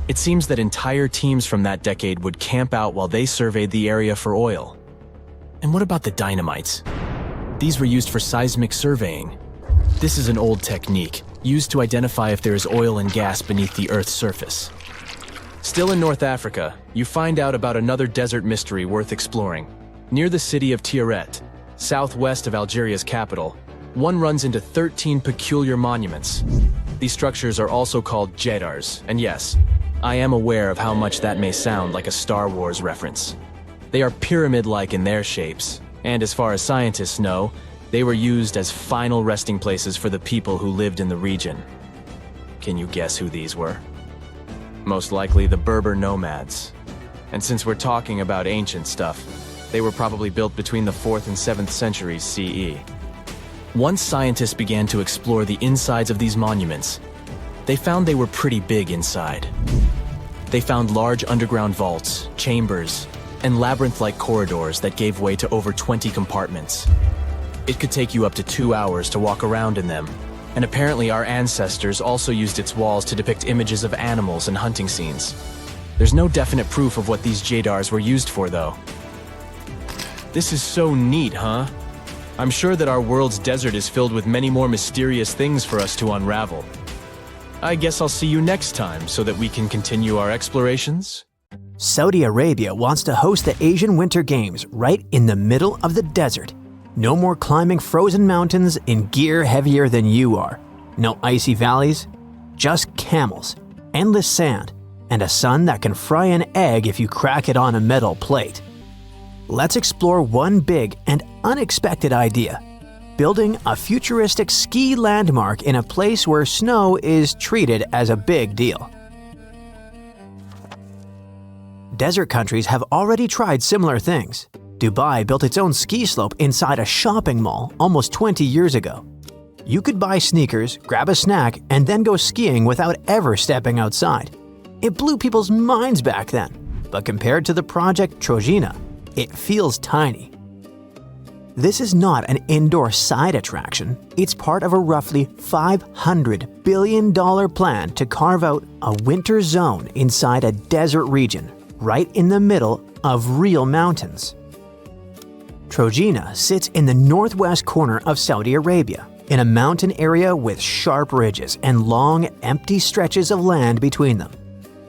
It seems that entire teams from that decade would camp out while they surveyed the area for oil. And what about the dynamites? These were used for seismic surveying. This is an old technique, used to identify if there is oil and gas beneath the Earth's surface. Still in North Africa, you find out about another desert mystery worth exploring. Near the city of Tiaret, southwest of Algeria's capital, one runs into 13 peculiar monuments. These structures are also called jedars, and yes, I am aware of how much that may sound like a Star Wars reference. They are pyramid-like in their shapes, and as far as scientists know, they were used as final resting places for the people who lived in the region. Can you guess who these were? Most likely the Berber nomads. And since we're talking about ancient stuff, they were probably built between the 4th and 7th centuries CE. Once scientists began to explore the insides of these monuments, they found they were pretty big inside. They found large underground vaults, chambers, and labyrinth-like corridors that gave way to over 20 compartments. It could take you up to 2 hours to walk around in them, and apparently our ancestors also used its walls to depict images of animals and hunting scenes. There's no definite proof of what these jedars were used for, though. This is so neat, huh? I'm sure that our world's desert is filled with many more mysterious things for us to unravel. I guess I'll see you next time so that we can continue our explorations. Saudi Arabia wants to host the Asian Winter Games right in the middle of the desert. No more climbing frozen mountains in gear heavier than you are. No icy valleys, just camels, endless sand, and a sun that can fry an egg if you crack it on a metal plate. Let's explore one big and unexpected idea: building a futuristic ski landmark in a place where snow is treated as a big deal. Desert countries have already tried similar things. Dubai built its own ski slope inside a shopping mall almost 20 years ago. You could buy sneakers, grab a snack, and then go skiing without ever stepping outside. It blew people's minds back then, but compared to the project Trojena, it feels tiny. This is not an indoor side attraction. It's part of a roughly $500 billion plan to carve out a winter zone inside a desert region, right in the middle of real mountains. Trojena sits in the northwest corner of Saudi Arabia, in a mountain area with sharp ridges and long, empty stretches of land between them.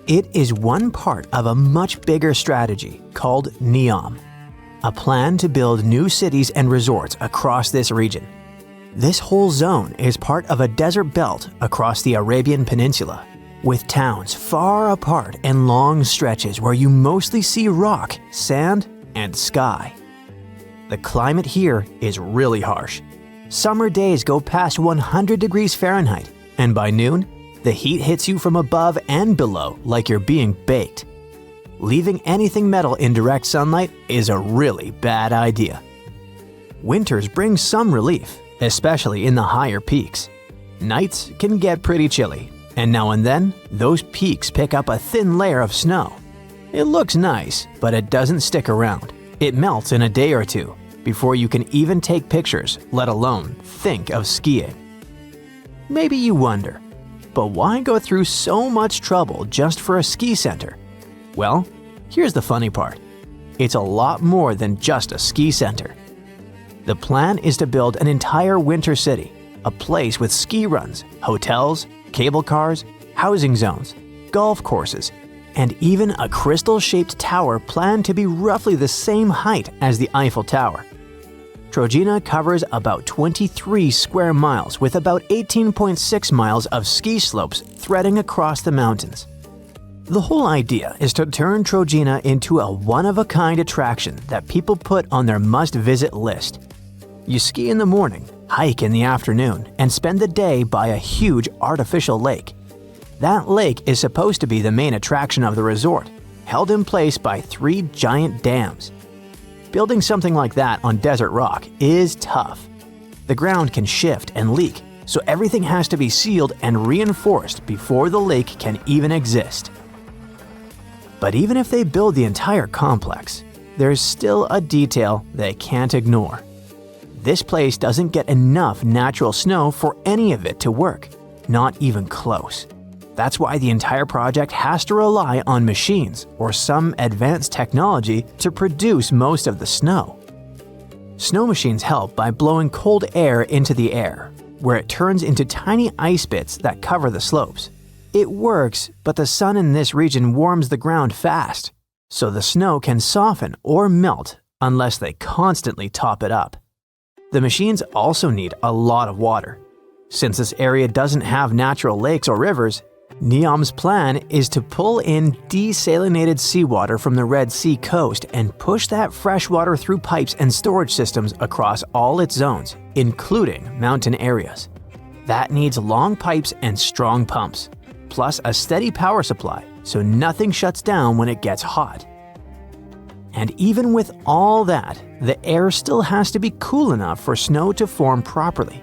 It is one part of a much bigger strategy called NEOM, a plan to build new cities and resorts across this region. This whole zone is part of a desert belt across the Arabian Peninsula, with towns far apart and long stretches where you mostly see rock, sand, and sky. The climate here is really harsh. Summer days go past 100 degrees Fahrenheit, and by noon, the heat hits you from above and below like you're being baked. Leaving anything metal in direct sunlight is a really bad idea. Winters bring some relief, especially in the higher peaks. Nights can get pretty chilly, and now and then, those peaks pick up a thin layer of snow. It looks nice, but it doesn't stick around. It melts in a day or two before you can even take pictures, let alone think of skiing. Maybe you wonder, but why go through so much trouble just for a ski center? Well, here's the funny part. It's a lot more than just a ski center. The plan is to build an entire winter city, a place with ski runs, hotels, cable cars, housing zones, golf courses, and even a crystal-shaped tower planned to be roughly the same height as the Eiffel Tower. Trojena covers about 23 square miles with about 18.6 miles of ski slopes threading across the mountains. The whole idea is to turn Trojena into a one-of-a-kind attraction that people put on their must-visit list. You ski in the morning, hike in the afternoon, and spend the day by a huge artificial lake. That lake is supposed to be the main attraction of the resort, held in place by 3 giant dams. Building something like that on desert rock is tough. The ground can shift and leak, so everything has to be sealed and reinforced before the lake can even exist. But even if they build the entire complex, there's still a detail they can't ignore. This place doesn't get enough natural snow for any of it to work, not even close. That's why the entire project has to rely on machines or some advanced technology to produce most of the snow. Snow machines help by blowing cold air into the air, where it turns into tiny ice bits that cover the slopes. It works, but the sun in this region warms the ground fast, so the snow can soften or melt unless they constantly top it up. The machines also need a lot of water. Since this area doesn't have natural lakes or rivers, NEOM's plan is to pull in desalinated seawater from the Red Sea coast and push that fresh water through pipes and storage systems across all its zones, including mountain areas. That needs long pipes and strong pumps, plus a steady power supply so nothing shuts down when it gets hot. And even with all that, the air still has to be cool enough for snow to form properly.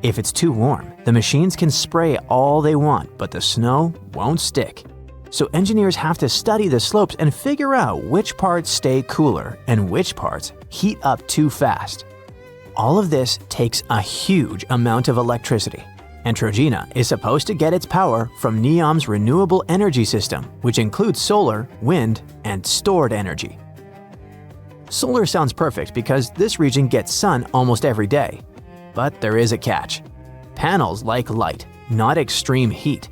If it's too warm, the machines can spray all they want, but the snow won't stick. So engineers have to study the slopes and figure out which parts stay cooler and which parts heat up too fast. All of this takes a huge amount of electricity, and Trojena is supposed to get its power from NEOM's renewable energy system, which includes solar, wind, and stored energy. Solar sounds perfect because this region gets sun almost every day. But there is a catch. Panels like light, not extreme heat.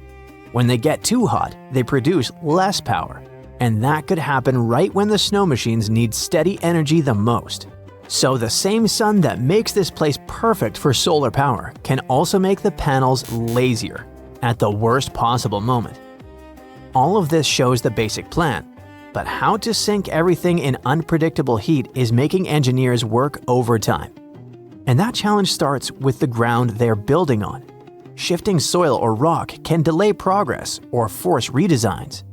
When they get too hot, they produce less power, and that could happen right when the snow machines need steady energy the most. So the same sun that makes this place perfect for solar power can also make the panels lazier at the worst possible moment. All of this shows the basic plan, but how to sync everything in unpredictable heat is making engineers work overtime. And that challenge starts with the ground they're building on. Shifting soil or rock can delay progress or force redesigns.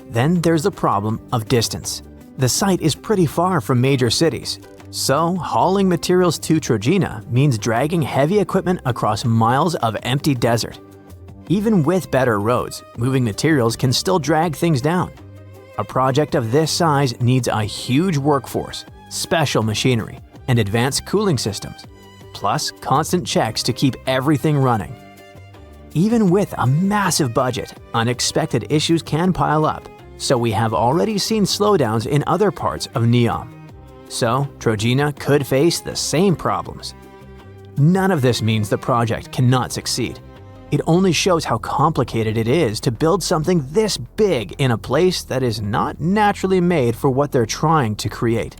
Then there's the problem of distance. The site is pretty far from major cities, so hauling materials to Trojena means dragging heavy equipment across miles of empty desert. Even with better roads, moving materials can still drag things down. A project of this size needs a huge workforce, special machinery, and advanced cooling systems, plus constant checks to keep everything running. Even with a massive budget, unexpected issues can pile up, so we have already seen slowdowns in other parts of NEOM. So Trojena could face the same problems. None of this means the project cannot succeed. It only shows how complicated it is to build something this big in a place that is not naturally made for what they're trying to create.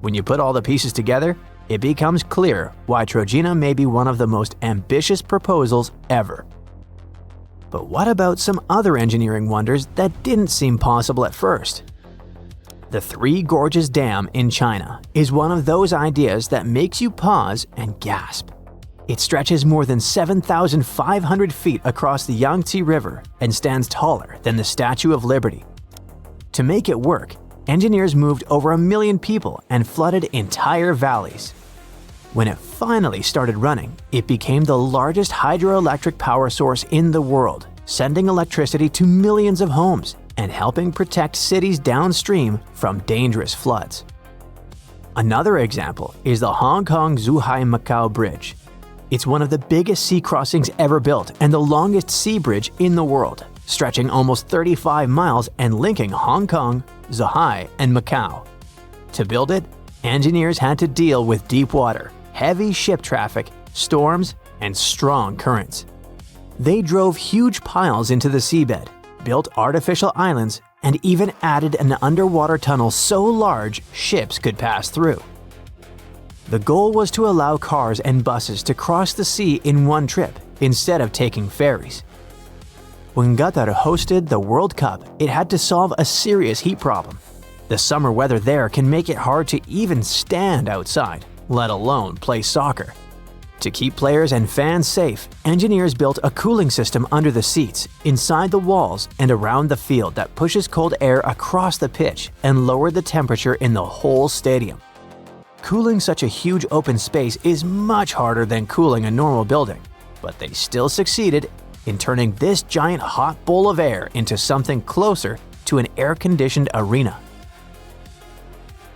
When you put all the pieces together, it becomes clear why Trojena may be one of the most ambitious proposals ever. But what about some other engineering wonders that didn't seem possible at first? The Three Gorges Dam in China is one of those ideas that makes you pause and gasp. It stretches more than 7,500 feet across the Yangtze River and stands taller than the Statue of Liberty. To make it work, engineers moved over 1 million people and flooded entire valleys. When it finally started running, it became the largest hydroelectric power source in the world, sending electricity to millions of homes and helping protect cities downstream from dangerous floods. Another example is the Hong Kong-Zhuhai-Macau Bridge. It's one of the biggest sea crossings ever built and the longest sea bridge in the world, stretching almost 35 miles and linking Hong Kong, Zhuhai, and Macau. To build it, engineers had to deal with deep water, heavy ship traffic, storms, and strong currents. They drove huge piles into the seabed, built artificial islands, and even added an underwater tunnel so large ships could pass through. The goal was to allow cars and buses to cross the sea in one trip instead of taking ferries. When Qatar hosted the World Cup, it had to solve a serious heat problem. The summer weather there can make it hard to even stand outside, let alone play soccer. To keep players and fans safe, engineers built a cooling system under the seats, inside the walls, and around the field that pushes cold air across the pitch and lowered the temperature in the whole stadium. Cooling such a huge open space is much harder than cooling a normal building, but they still succeeded in turning this giant hot bowl of air into something closer to an air-conditioned arena.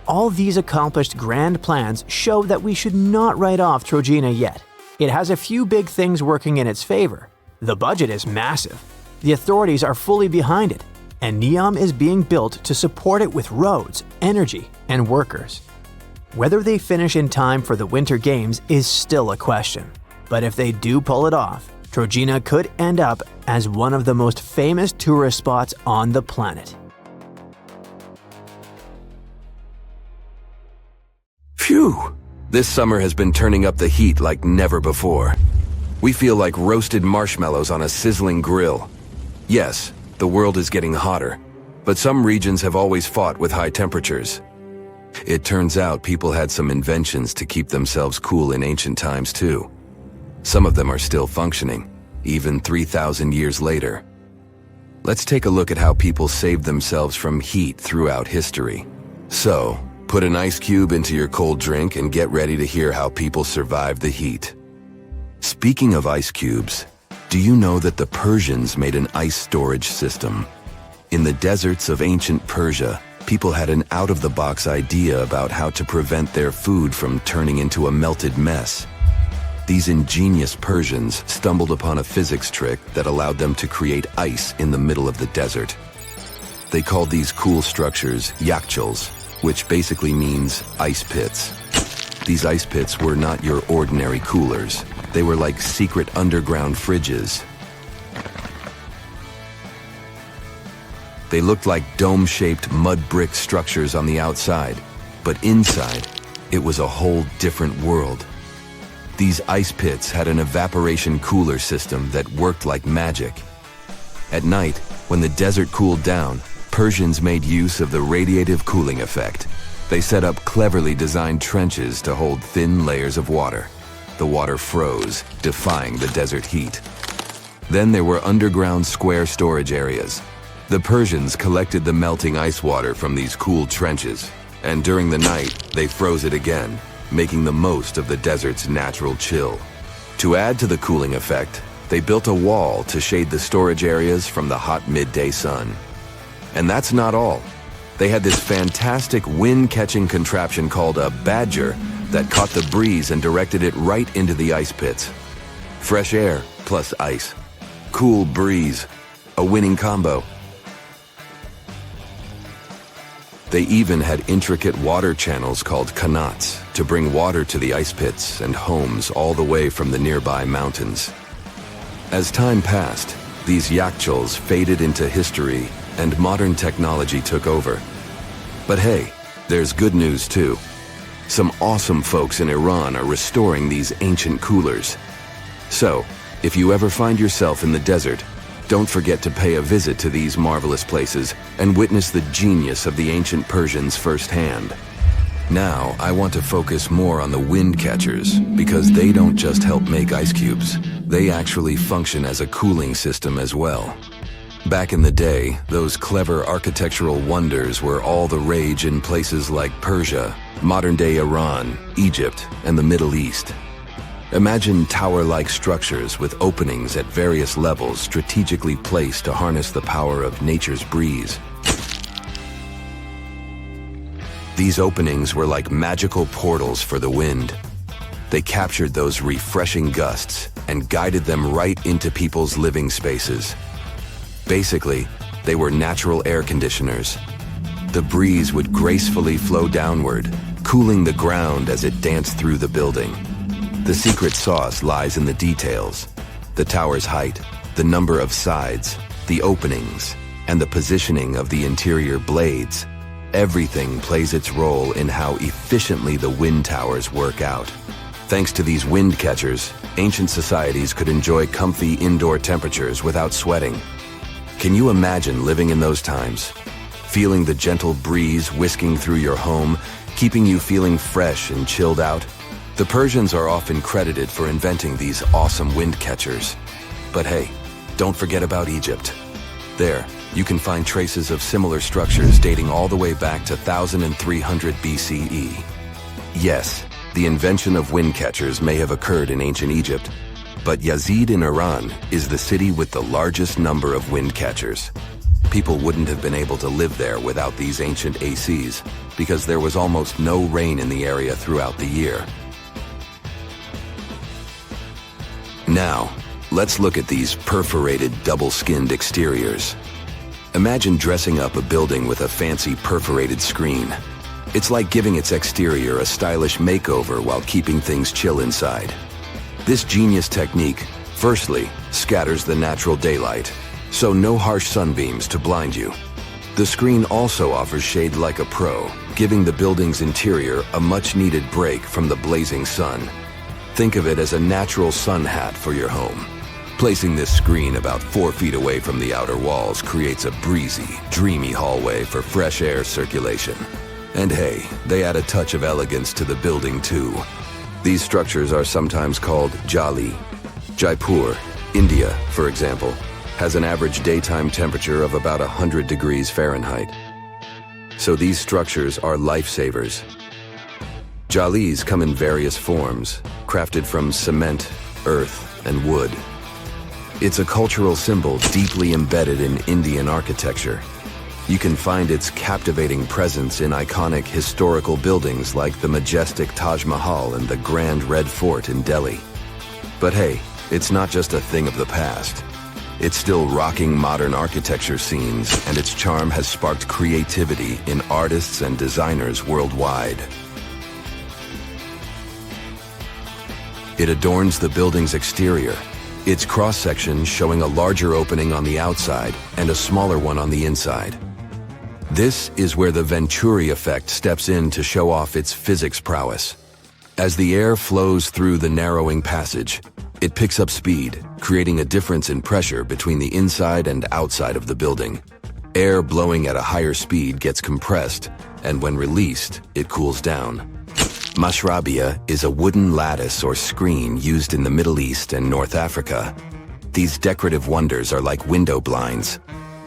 All these accomplished grand plans show that we should not write off Trojena yet. It has a few big things working in its favor. The budget is massive, the authorities are fully behind it, and NEOM is being built to support it with roads, energy, and workers. Whether they finish in time for the Winter Games is still a question, but if they do pull it off, Trojena could end up as one of the most famous tourist spots on the planet. Whew! This summer has been turning up the heat like never before. We feel like roasted marshmallows on a sizzling grill. Yes, the world is getting hotter, but some regions have always fought with high temperatures. It turns out people had some inventions to keep themselves cool in ancient times too. Some of them are still functioning, even 3,000 years later. Let's take a look at how people saved themselves from heat throughout history. So, put an ice cube into your cold drink and get ready to hear how people survived the heat. Speaking of ice cubes, do you know that the Persians made an ice storage system? In the deserts of ancient Persia, people had an out-of-the-box idea about how to prevent their food from turning into a melted mess. These ingenious Persians stumbled upon a physics trick that allowed them to create ice in the middle of the desert. They called these cool structures yakhchals, which basically means ice pits. These ice pits were not your ordinary coolers. They were like secret underground fridges. They looked like dome-shaped mud brick structures on the outside, but inside, it was a whole different world. These ice pits had an evaporation cooler system that worked like magic. At night, when the desert cooled down, Persians made use of the radiative cooling effect. They set up cleverly designed trenches to hold thin layers of water. The water froze, defying the desert heat. Then there were underground square storage areas. The Persians collected the melting ice water from these cool trenches, and during the night, they froze it again, making the most of the desert's natural chill. To add to the cooling effect, they built a wall to shade the storage areas from the hot midday sun. And that's not all. They had this fantastic wind-catching contraption called a badger that caught the breeze and directed it right into the ice pits. Fresh air plus ice. Cool breeze. A winning combo. They even had intricate water channels called qanats to bring water to the ice pits and homes all the way from the nearby mountains. As time passed, these yakhchals faded into history and modern technology took over. But hey, there's good news too. Some awesome folks in Iran are restoring these ancient coolers. So, if you ever find yourself in the desert, don't forget to pay a visit to these marvelous places and witness the genius of the ancient Persians firsthand. Now, I want to focus more on the wind catchers because they don't just help make ice cubes. They actually function as a cooling system as well. Back in the day, those clever architectural wonders were all the rage in places like Persia, modern-day Iran, Egypt, and the Middle East. Imagine tower-like structures with openings at various levels strategically placed to harness the power of nature's breeze. These openings were like magical portals for the wind. They captured those refreshing gusts and guided them right into people's living spaces. Basically, they were natural air conditioners. The breeze would gracefully flow downward, cooling the ground as it danced through the building. The secret sauce lies in the details. The tower's height, the number of sides, the openings, and the positioning of the interior blades. Everything plays its role in how efficiently the wind towers work out. Thanks to these wind catchers, ancient societies could enjoy comfy indoor temperatures without sweating. Can you imagine living in those times? Feeling the gentle breeze whisking through your home, keeping you feeling fresh and chilled out? The Persians are often credited for inventing these awesome wind catchers. But hey, don't forget about Egypt. There, you can find traces of similar structures dating all the way back to 1300 BCE. Yes, the invention of wind catchers may have occurred in ancient Egypt, but Yazid in Iran is the city with the largest number of wind catchers. People wouldn't have been able to live there without these ancient ACs because there was almost no rain in the area throughout the year. Now, let's look at these perforated double-skinned exteriors. Imagine dressing up a building with a fancy perforated screen. It's like giving its exterior a stylish makeover while keeping things chill inside. This genius technique, firstly, scatters the natural daylight, so no harsh sunbeams to blind you. The screen also offers shade like a pro, giving the building's interior a much-needed break from the blazing sun. Think of it as a natural sun hat for your home. Placing this screen about 4 feet away from the outer walls creates a breezy, dreamy hallway for fresh air circulation. And hey, they add a touch of elegance to the building too. These structures are sometimes called jali. Jaipur, India, for example, has an average daytime temperature of about 100 degrees Fahrenheit. So these structures are lifesavers. Jalis come in various forms, crafted from cement, earth, and wood. It's a cultural symbol deeply embedded in Indian architecture. You can find its captivating presence in iconic historical buildings like the majestic Taj Mahal and the Grand Red Fort in Delhi. But hey, it's not just a thing of the past. It's still rocking modern architecture scenes, and its charm has sparked creativity in artists and designers worldwide. It adorns the building's exterior, its cross-section showing a larger opening on the outside and a smaller one on the inside. This is where the Venturi effect steps in to show off its physics prowess. As the air flows through the narrowing passage, it picks up speed, creating a difference in pressure between the inside and outside of the building. Air blowing at a higher speed gets compressed, and when released, it cools down. Mashrabia is a wooden lattice or screen used in the Middle East and North Africa. These decorative wonders are like window blinds,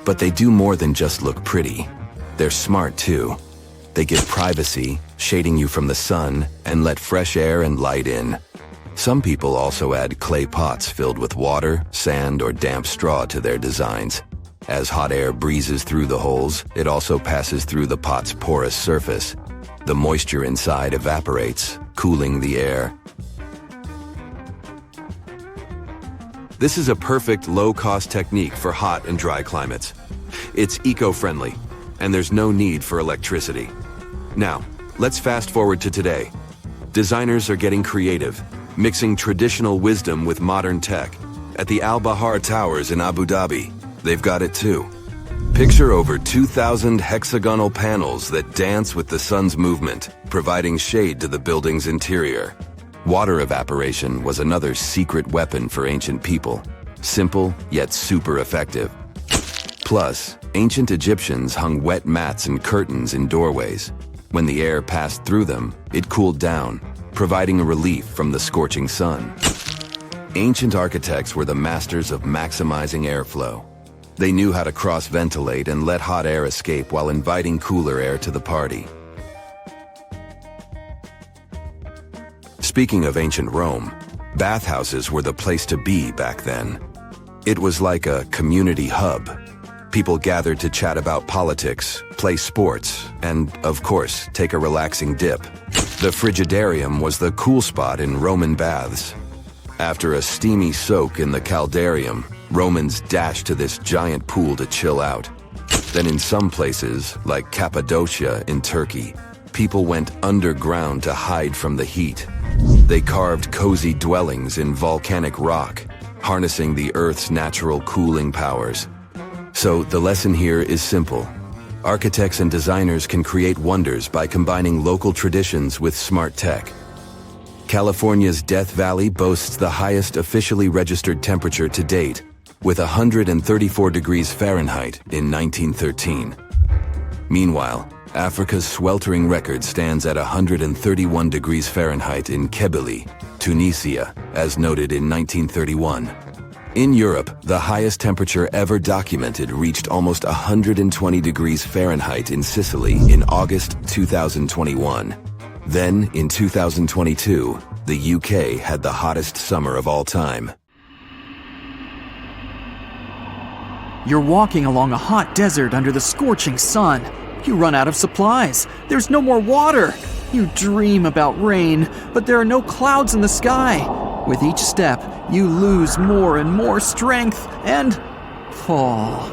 but they do more than just look pretty. They're smart too. They give privacy, shading you from the sun, and let fresh air and light in. Some people also add clay pots filled with water, sand, or damp straw to their designs. As hot air breezes through the holes, it also passes through the pot's porous surface. The moisture inside evaporates, cooling the air. This is a perfect low-cost technique for hot and dry climates. It's eco-friendly, and there's no need for electricity. Now, let's fast forward to today. Designers are getting creative, mixing traditional wisdom with modern tech. At the Al Bahar Towers in Abu Dhabi, they've got it too. Picture over 2,000 hexagonal panels that dance with the sun's movement, providing shade to the building's interior. Water evaporation was another secret weapon for ancient people. Simple, yet super effective. Plus, ancient Egyptians hung wet mats and curtains in doorways. When the air passed through them, it cooled down, providing a relief from the scorching sun. Ancient architects were the masters of maximizing airflow. They knew how to cross-ventilate and let hot air escape while inviting cooler air to the party. Speaking of ancient Rome, bathhouses were the place to be back then. It was like a community hub. People gathered to chat about politics, play sports, and, of course, take a relaxing dip. The frigidarium was the cool spot in Roman baths. After a steamy soak in the caldarium, Romans dashed to this giant pool to chill out. Then in some places, like Cappadocia in Turkey, people went underground to hide from the heat. They carved cozy dwellings in volcanic rock, harnessing the Earth's natural cooling powers. So the lesson here is simple. Architects and designers can create wonders by combining local traditions with smart tech. California's Death Valley boasts the highest officially registered temperature to date, with 134 degrees Fahrenheit in 1913. Meanwhile, Africa's sweltering record stands at 131 degrees Fahrenheit in Kebili, Tunisia, as noted in 1931. In Europe, the highest temperature ever documented reached almost 120 degrees Fahrenheit in Sicily in August 2021. Then, in 2022, the UK had the hottest summer of all time. You're walking along a hot desert under the scorching sun. You run out of supplies. There's no more water. You dream about rain, but there are no clouds in the sky. With each step, you lose more and more strength and fall.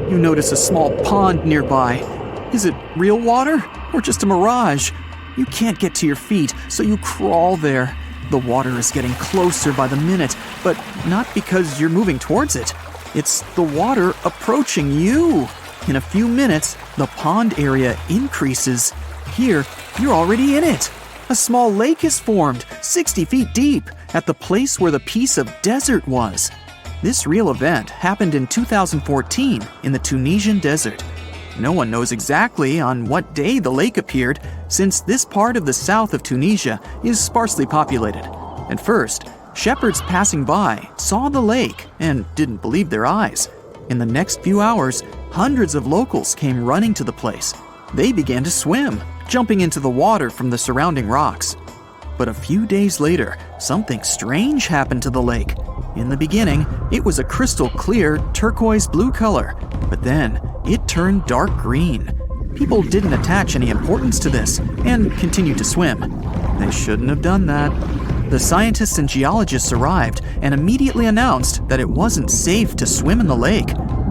You notice a small pond nearby. Is it real water or just a mirage? You can't get to your feet, so you crawl there. The water is getting closer by the minute, but not because you're moving towards it. It's the water approaching you. In a few minutes, the pond area increases. Here, you're already in it. A small lake is formed, 60 feet deep, at the place where the piece of desert was. This real event happened in 2014 in the Tunisian desert. No one knows exactly on what day the lake appeared, since this part of the south of Tunisia is sparsely populated. At first, shepherds passing by saw the lake and didn't believe their eyes. In the next few hours, hundreds of locals came running to the place. They began to swim, jumping into the water from the surrounding rocks. But a few days later, something strange happened to the lake. In the beginning, it was a crystal clear turquoise blue color, but then it turned dark green. People didn't attach any importance to this and continued to swim. They shouldn't have done that. The scientists and geologists arrived and immediately announced that it wasn't safe to swim in the lake.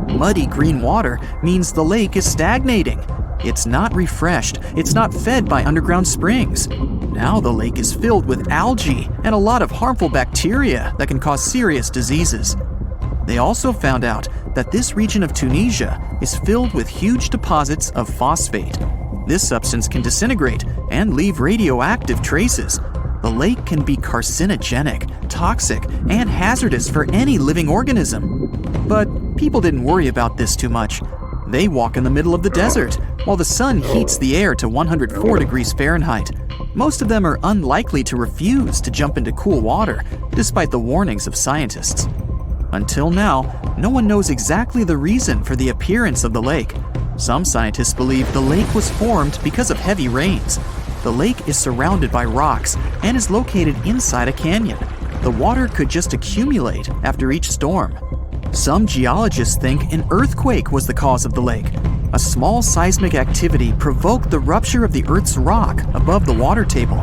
Muddy green water means the lake is stagnating. It's not refreshed, it's not fed by underground springs. Now the lake is filled with algae and a lot of harmful bacteria that can cause serious diseases. They also found out that this region of Tunisia is filled with huge deposits of phosphate. This substance can disintegrate and leave radioactive traces. The lake can be carcinogenic, toxic, and hazardous for any living organism. But people didn't worry about this too much. They walk in the middle of the desert, while the sun heats the air to 104 degrees Fahrenheit. Most of them are unlikely to refuse to jump into cool water, despite the warnings of scientists. Until now, no one knows exactly the reason for the appearance of the lake. Some scientists believe the lake was formed because of heavy rains. The lake is surrounded by rocks and is located inside a canyon. The water could just accumulate after each storm. Some geologists think an earthquake was the cause of the lake. A small seismic activity provoked the rupture of the Earth's rock above the water table,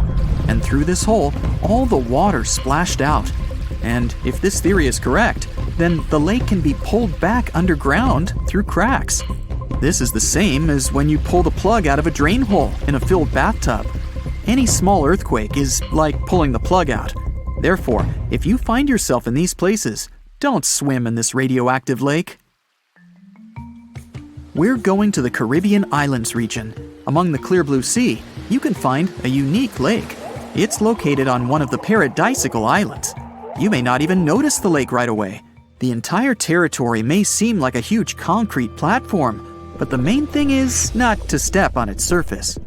and through this hole, all the water splashed out. And if this theory is correct, then the lake can be pulled back underground through cracks. This is the same as when you pull the plug out of a drain hole in a filled bathtub. Any small earthquake is like pulling the plug out. Therefore, if you find yourself in these places, don't swim in this radioactive lake. We're going to the Caribbean Islands region. Among the clear blue sea, you can find a unique lake. It's located on one of the paradisiacal islands. You may not even notice the lake right away. The entire territory may seem like a huge concrete platform, but the main thing is not to step on its surface.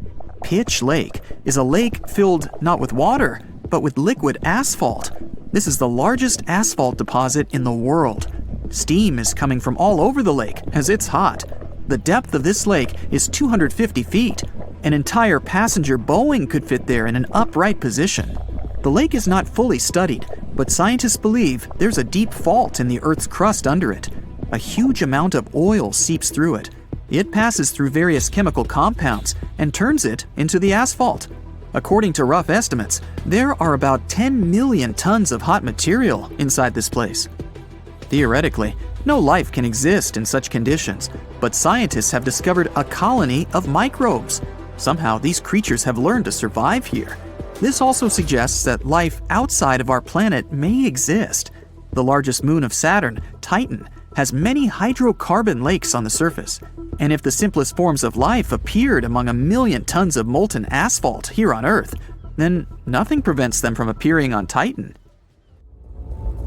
Pitch Lake is a lake filled not with water, but with liquid asphalt. This is the largest asphalt deposit in the world. Steam is coming from all over the lake as it's hot. The depth of this lake is 250 feet. An entire passenger Boeing could fit there in an upright position. The lake is not fully studied, but scientists believe there's a deep fault in the Earth's crust under it. A huge amount of oil seeps through it. It passes through various chemical compounds and turns it into the asphalt. According to rough estimates, there are about 10 million tons of hot material inside this place. Theoretically, no life can exist in such conditions, but scientists have discovered a colony of microbes. Somehow, these creatures have learned to survive here. This also suggests that life outside of our planet may exist. The largest moon of Saturn, Titan, has many hydrocarbon lakes on the surface. And if the simplest forms of life appeared among a million tons of molten asphalt here on Earth, then nothing prevents them from appearing on Titan.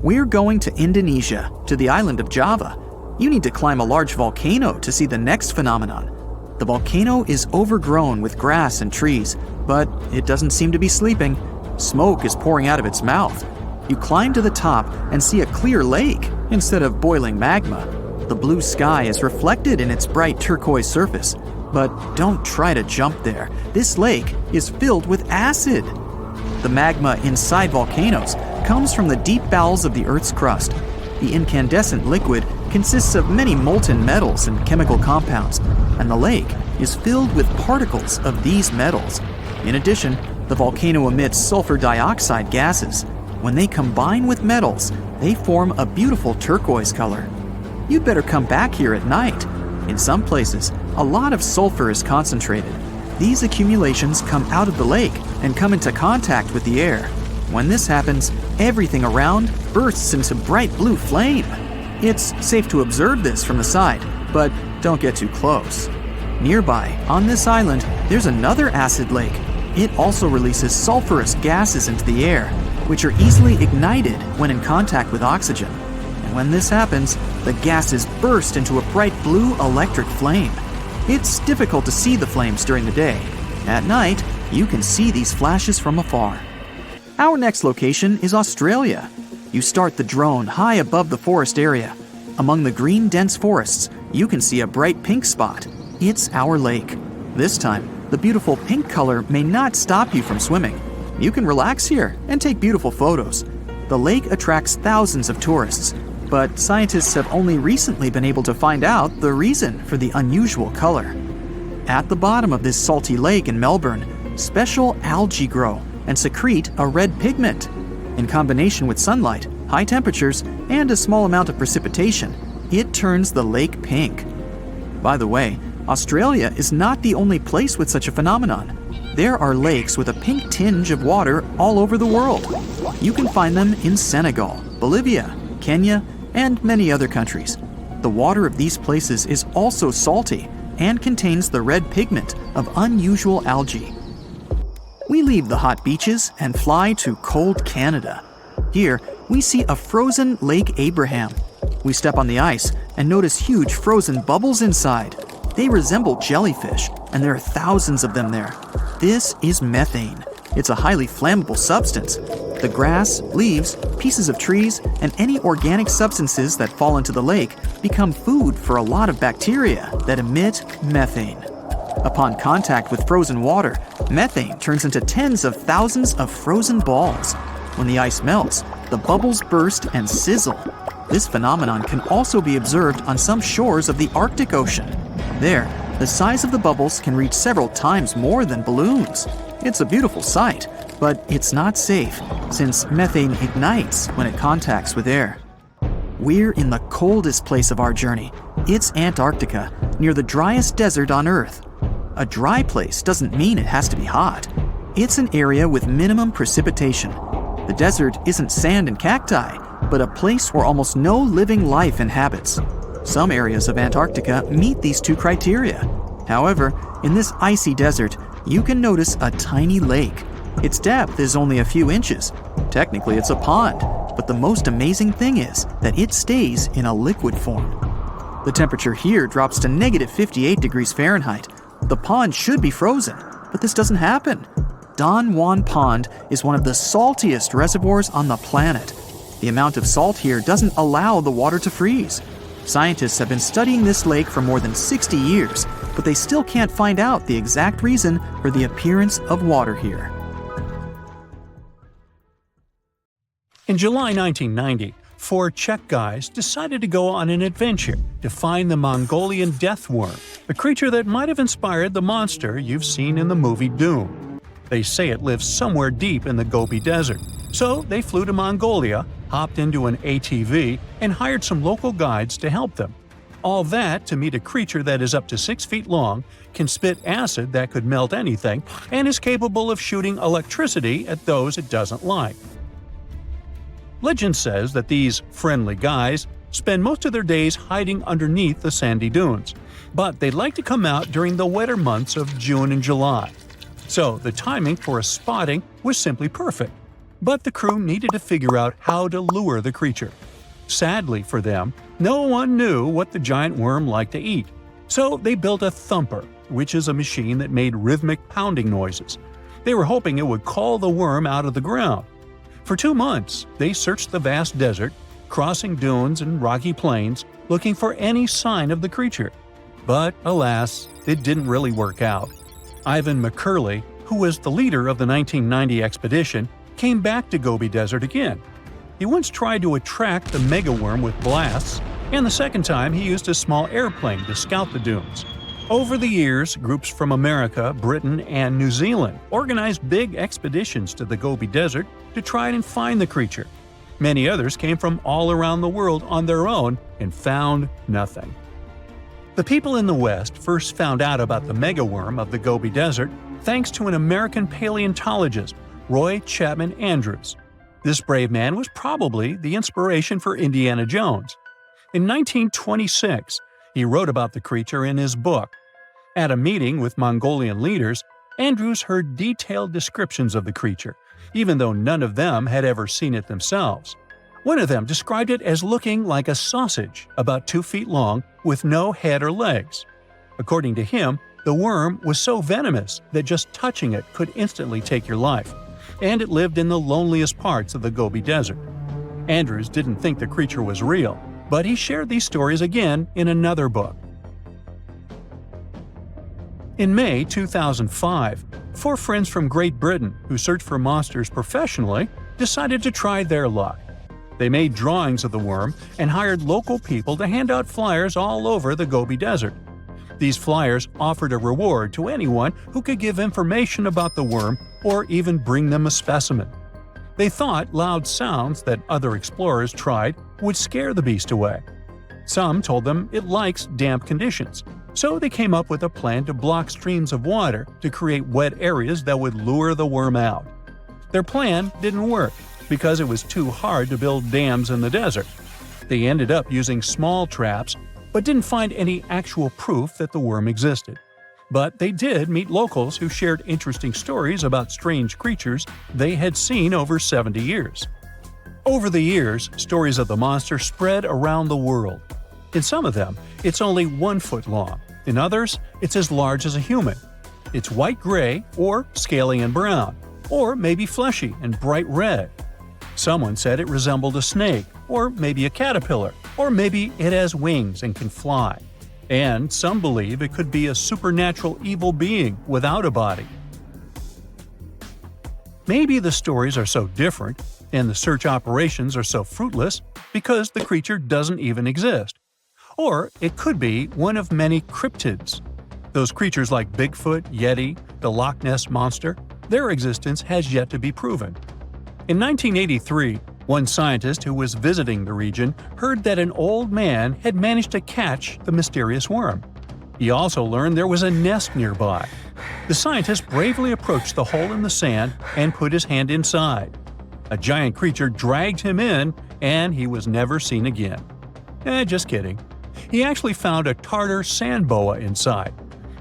We're going to Indonesia, to the island of Java. You need to climb a large volcano to see the next phenomenon. The volcano is overgrown with grass and trees, but it doesn't seem to be sleeping. Smoke is pouring out of its mouth. You climb to the top and see a clear lake instead of boiling magma. The blue sky is reflected in its bright turquoise surface. But don't try to jump there. This lake is filled with acid. The magma inside volcanoes comes from the deep bowels of the Earth's crust. The incandescent liquid consists of many molten metals and chemical compounds, and the lake is filled with particles of these metals. In addition, the volcano emits sulfur dioxide gases. When they combine with metals, they form a beautiful turquoise color. You'd better come back here at night. In some places, a lot of sulfur is concentrated. These accumulations come out of the lake and come into contact with the air. When this happens, everything around bursts into bright blue flame. It's safe to observe this from the side, but don't get too close. Nearby, on this island, there's another acid lake. It also releases sulfurous gases into the air, which are easily ignited when in contact with oxygen. And when this happens, the gases burst into a bright blue electric flame. It's difficult to see the flames during the day. At night, you can see these flashes from afar. Our next location is Australia. You start the drone high above the forest area. Among the green dense forests, you can see a bright pink spot. It's our lake. This time, the beautiful pink color may not stop you from swimming. You can relax here and take beautiful photos. The lake attracts thousands of tourists, but scientists have only recently been able to find out the reason for the unusual color. At the bottom of this salty lake in Melbourne, special algae grow and secrete a red pigment. In combination with sunlight, high temperatures, and a small amount of precipitation, it turns the lake pink. By the way, Australia is not the only place with such a phenomenon. There are lakes with a pink tinge of water all over the world. You can find them in Senegal, Bolivia, Kenya, and many other countries. The water of these places is also salty and contains the red pigment of unusual algae. We leave the hot beaches and fly to cold Canada. Here, we see a frozen Lake Abraham. We step on the ice and notice huge frozen bubbles inside. They resemble jellyfish, and there are thousands of them there. This is methane. It's a highly flammable substance. The grass, leaves, pieces of trees, and any organic substances that fall into the lake become food for a lot of bacteria that emit methane. Upon contact with frozen water, methane turns into tens of thousands of frozen balls. When the ice melts, the bubbles burst and sizzle. This phenomenon can also be observed on some shores of the Arctic Ocean. There, the size of the bubbles can reach several times more than balloons. It's a beautiful sight, but it's not safe, since methane ignites when it contacts with air. We're in the coldest place of our journey. It's Antarctica, near the driest desert on Earth. A dry place doesn't mean it has to be hot. It's an area with minimum precipitation. The desert isn't sand and cacti, but a place where almost no living life inhabits. Some areas of Antarctica meet these two criteria. However, in this icy desert, you can notice a tiny lake. Its depth is only a few inches. Technically, it's a pond, but the most amazing thing is that it stays in a liquid form. The temperature here drops to negative 58 degrees Fahrenheit. The pond should be frozen, but this doesn't happen. Don Juan Pond is one of the saltiest reservoirs on the planet. The amount of salt here doesn't allow the water to freeze. Scientists have been studying this lake for more than 60 years, but they still can't find out the exact reason for the appearance of water here. In July 1990, 4 Czech guys decided to go on an adventure to find the Mongolian death worm, a creature that might have inspired the monster you've seen in the movie Dune. They say it lives somewhere deep in the Gobi Desert, so they flew to Mongolia, hopped into an ATV, and hired some local guides to help them. All that to meet a creature that is up to 6 feet long, can spit acid that could melt anything, and is capable of shooting electricity at those it doesn't like. Legend says that these friendly guys spend most of their days hiding underneath the sandy dunes, but they'd like to come out during the wetter months of June and July. So the timing for a spotting was simply perfect. But the crew needed to figure out how to lure the creature. Sadly for them, no one knew what the giant worm liked to eat. So they built a thumper, which is a machine that made rhythmic pounding noises. They were hoping it would call the worm out of the ground. For 2 months, they searched the vast desert, crossing dunes and rocky plains, looking for any sign of the creature. But alas, it didn't really work out. Ivan McCurley, who was the leader of the 1990 expedition, came back to Gobi Desert again. He once tried to attract the megaworm with blasts, and the second time he used a small airplane to scout the dunes. Over the years, groups from America, Britain, and New Zealand organized big expeditions to the Gobi Desert to try and find the creature. Many others came from all around the world on their own and found nothing. The people in the West first found out about the megaworm of the Gobi Desert thanks to an American paleontologist, Roy Chapman Andrews. This brave man was probably the inspiration for Indiana Jones. In 1926, He wrote about the creature in his book. At a meeting with Mongolian leaders, Andrews heard detailed descriptions of the creature, even though none of them had ever seen it themselves. One of them described it as looking like a sausage, about 2 feet long, with no head or legs. According to him, the worm was so venomous that just touching it could instantly take your life, and it lived in the loneliest parts of the Gobi Desert. Andrews didn't think the creature was real, but he shared these stories again in another book. In May 2005, 4 friends from Great Britain who search for monsters professionally decided to try their luck. They made drawings of the worm and hired local people to hand out flyers all over the Gobi Desert. These flyers offered a reward to anyone who could give information about the worm or even bring them a specimen. They thought loud sounds that other explorers tried would scare the beast away. Some told them it likes damp conditions, so they came up with a plan to block streams of water to create wet areas that would lure the worm out. Their plan didn't work because it was too hard to build dams in the desert. They ended up using small traps, but didn't find any actual proof that the worm existed. But they did meet locals who shared interesting stories about strange creatures they had seen over 70 years. Over the years, stories of the monster spread around the world. In some of them, it's only 1 foot long. In others, it's as large as a human. It's white-gray or scaly and brown, or maybe fleshy and bright red. Someone said it resembled a snake, or maybe a caterpillar, or maybe it has wings and can fly. And some believe it could be a supernatural evil being without a body. Maybe the stories are so different, and the search operations are so fruitless because the creature doesn't even exist. Or it could be one of many cryptids. Those creatures like Bigfoot, Yeti, the Loch Ness Monster, their existence has yet to be proven. In 1983, one scientist who was visiting the region heard that an old man had managed to catch the mysterious worm. He also learned there was a nest nearby. The scientist bravely approached the hole in the sand and put his hand inside. A giant creature dragged him in, and he was never seen again. Just kidding. He actually found a Tartar sand boa inside.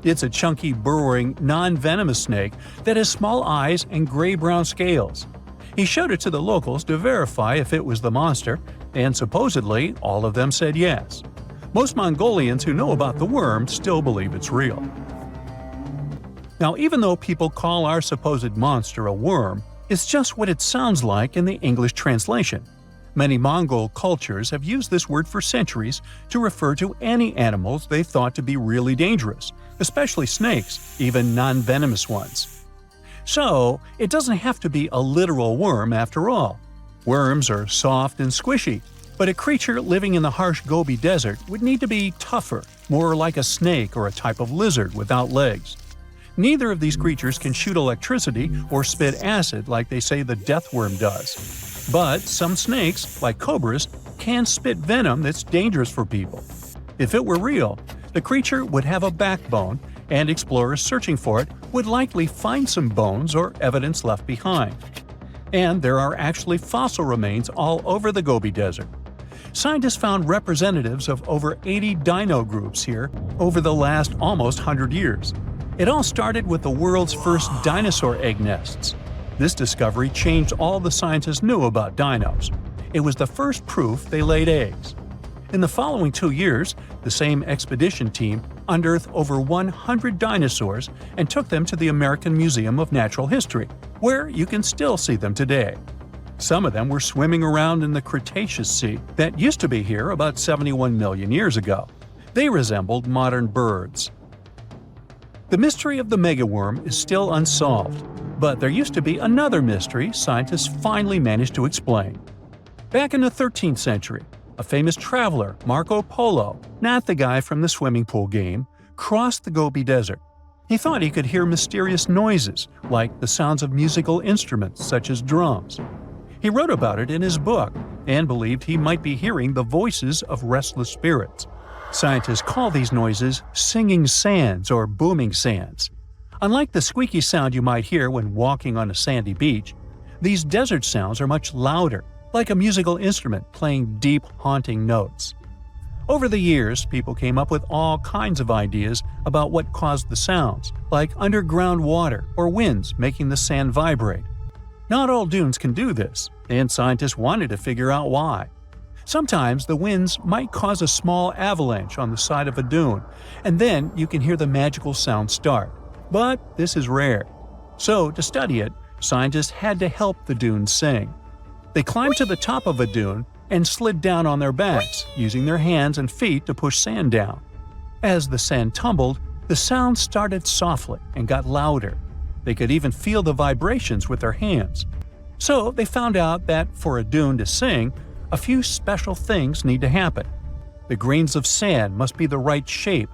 It's a chunky, burrowing, non-venomous snake that has small eyes and gray-brown scales. He showed it to the locals to verify if it was the monster, and supposedly all of them said yes. Most Mongolians who know about the worm still believe it's real. Now, even though people call our supposed monster a worm, it's just what it sounds like in the English translation. Many Mongol cultures have used this word for centuries to refer to any animals they thought to be really dangerous, especially snakes, even non-venomous ones. So, it doesn't have to be a literal worm after all. Worms are soft and squishy, but a creature living in the harsh Gobi Desert would need to be tougher, more like a snake or a type of lizard without legs. Neither of these creatures can shoot electricity or spit acid like they say the death worm does. But some snakes, like cobras, can spit venom that's dangerous for people. If it were real, the creature would have a backbone, and explorers searching for it would likely find some bones or evidence left behind. And there are actually fossil remains all over the Gobi Desert. Scientists found representatives of over 80 dino groups here over the last almost 100 years. It all started with the world's first dinosaur egg nests. This discovery changed all the scientists knew about dinos. It was the first proof they laid eggs. In the following 2 years, the same expedition team unearthed over 100 dinosaurs and took them to the American Museum of Natural History, where you can still see them today. Some of them were swimming around in the Cretaceous Sea that used to be here about 71 million years ago. They resembled modern birds. The mystery of the megaworm is still unsolved, but there used to be another mystery scientists finally managed to explain. Back in the 13th century, a famous traveler, Marco Polo, not the guy from the swimming pool game, crossed the Gobi Desert. He thought he could hear mysterious noises, like the sounds of musical instruments such as drums. He wrote about it in his book and believed he might be hearing the voices of restless spirits. Scientists call these noises singing sands or booming sands. Unlike the squeaky sound you might hear when walking on a sandy beach, these desert sounds are much louder, like a musical instrument playing deep, haunting notes. Over the years, people came up with all kinds of ideas about what caused the sounds, like underground water or winds making the sand vibrate. Not all dunes can do this, and scientists wanted to figure out why. Sometimes the winds might cause a small avalanche on the side of a dune, and then you can hear the magical sound start. But this is rare. So, to study it, scientists had to help the dunes sing. They climbed to the top of a dune and slid down on their backs, using their hands and feet to push sand down. As the sand tumbled, the sound started softly and got louder. They could even feel the vibrations with their hands. So they found out that for a dune to sing, a few special things need to happen. The grains of sand must be the right shape.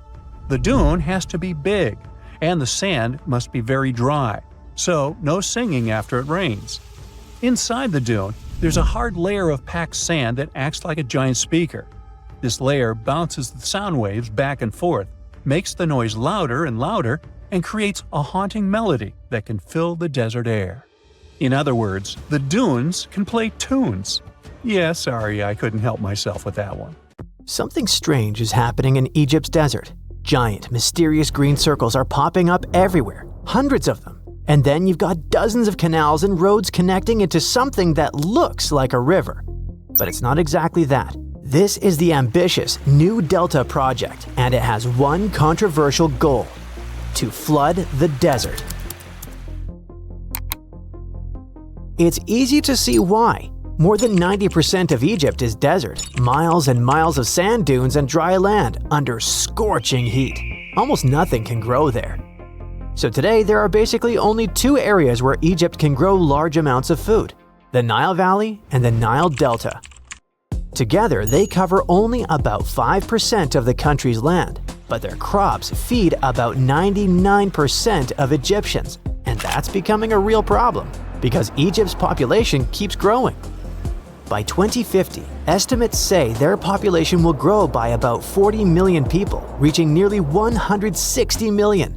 The dune has to be big, and the sand must be very dry, so no singing after it rains. Inside the dune, there's a hard layer of packed sand that acts like a giant speaker. This layer bounces the sound waves back and forth, makes the noise louder and louder, and creates a haunting melody that can fill the desert air. In other words, the dunes can play tunes. Yeah, sorry, I couldn't help myself with that one. Something strange is happening in Egypt's desert. Giant, mysterious green circles are popping up everywhere, hundreds of them. And then you've got dozens of canals and roads connecting into something that looks like a river. But it's not exactly that. This is the ambitious New Delta project, and it has one controversial goal: to flood the desert. It's easy to see why. More than 90% of Egypt is desert, miles and miles of sand dunes and dry land under scorching heat. Almost nothing can grow there. So today, there are basically only two areas where Egypt can grow large amounts of food: the Nile Valley and the Nile Delta. Together, they cover only about 5% of the country's land, but their crops feed about 99% of Egyptians, and that's becoming a real problem because Egypt's population keeps growing. By 2050, estimates say their population will grow by about 40 million people, reaching nearly 160 million.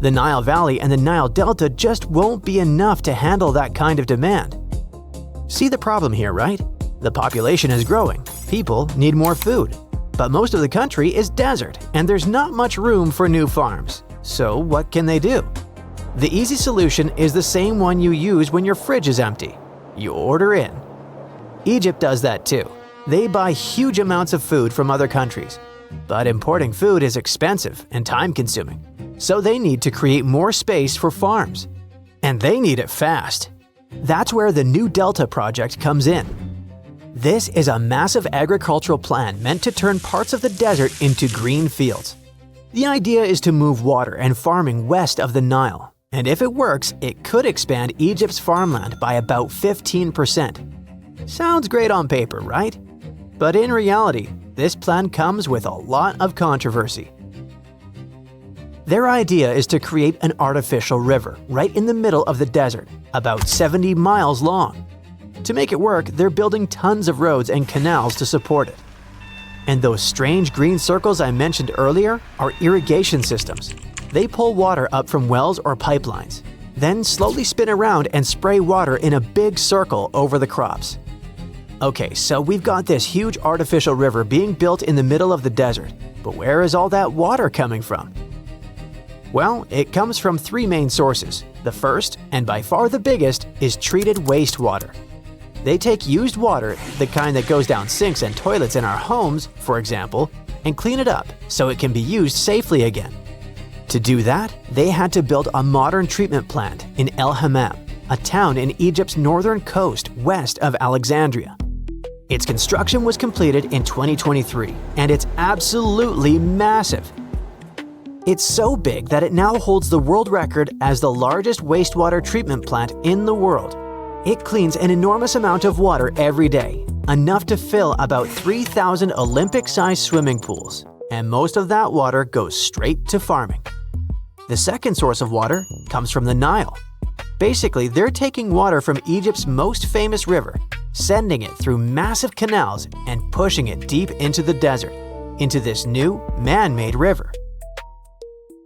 The Nile Valley and the Nile Delta just won't be enough to handle that kind of demand. See the problem here, right? The population is growing, people need more food, but most of the country is desert and there's not much room for new farms. So what can they do? The easy solution is the same one you use when your fridge is empty. You order in. Egypt does that too. They buy huge amounts of food from other countries. But importing food is expensive and time-consuming. So they need to create more space for farms. And they need it fast. That's where the New Delta project comes in. This is a massive agricultural plan meant to turn parts of the desert into green fields. The idea is to move water and farming west of the Nile. And if it works, it could expand Egypt's farmland by about 15%. Sounds great on paper, right? But in reality, this plan comes with a lot of controversy. Their idea is to create an artificial river right in the middle of the desert, about 70 miles long. To make it work, they're building tons of roads and canals to support it. And those strange green circles I mentioned earlier are irrigation systems. They pull water up from wells or pipelines, then slowly spin around and spray water in a big circle over the crops. Okay, so we've got this huge artificial river being built in the middle of the desert, but where is all that water coming from? Well, it comes from three main sources. The first, and by far the biggest, is treated wastewater. They take used water, the kind that goes down sinks and toilets in our homes, for example, and clean it up so it can be used safely again. To do that, they had to build a modern treatment plant in El Hammam, a town in Egypt's northern coast west of Alexandria. Its construction was completed in 2023, and it's absolutely massive. It's so big that it now holds the world record as the largest wastewater treatment plant in the world. It cleans an enormous amount of water every day, enough to fill about 3,000 Olympic-sized swimming pools, and most of that water goes straight to farming. The second source of water comes from the Nile. Basically, they're taking water from Egypt's most famous river, sending it through massive canals and pushing it deep into the desert, into this new, man-made river.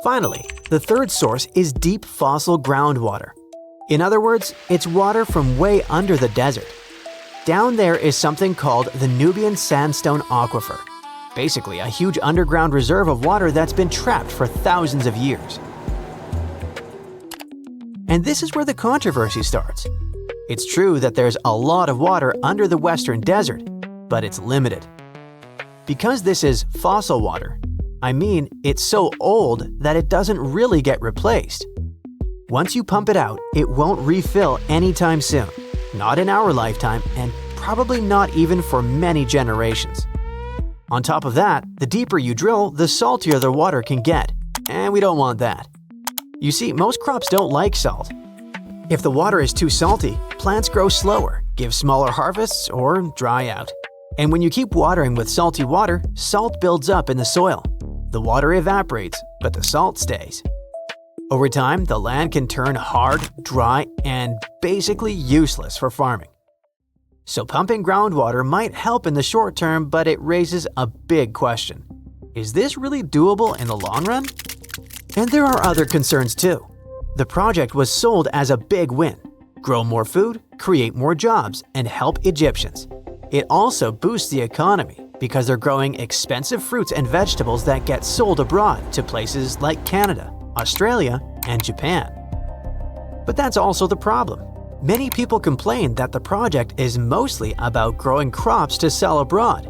Finally, the third source is deep fossil groundwater. In other words, it's water from way under the desert. Down there is something called the Nubian Sandstone Aquifer. basically a huge underground reserve of water that's been trapped for thousands of years. And this is where the controversy starts. It's true that there's a lot of water under the Western Desert, but it's limited. Because this is fossil water, I mean it's so old that it doesn't really get replaced. Once you pump it out, it won't refill anytime soon, not in our lifetime, and probably not even for many generations. On top of that, the deeper you drill, the saltier the water can get, and we don't want that. You see, most crops don't like salt. If the water is too salty, plants grow slower, give smaller harvests, or dry out. And when you keep watering with salty water, salt builds up in the soil. The water evaporates, but the salt stays. Over time, the land can turn hard, dry, and basically useless for farming. So pumping groundwater might help in the short term, but it raises a big question. Is this really doable in the long run? And there are other concerns too. The project was sold as a big win. Grow more food, create more jobs, and help Egyptians. It also boosts the economy because they're growing expensive fruits and vegetables that get sold abroad to places like Canada, Australia, and Japan. But that's also the problem. Many people complain that the project is mostly about growing crops to sell abroad.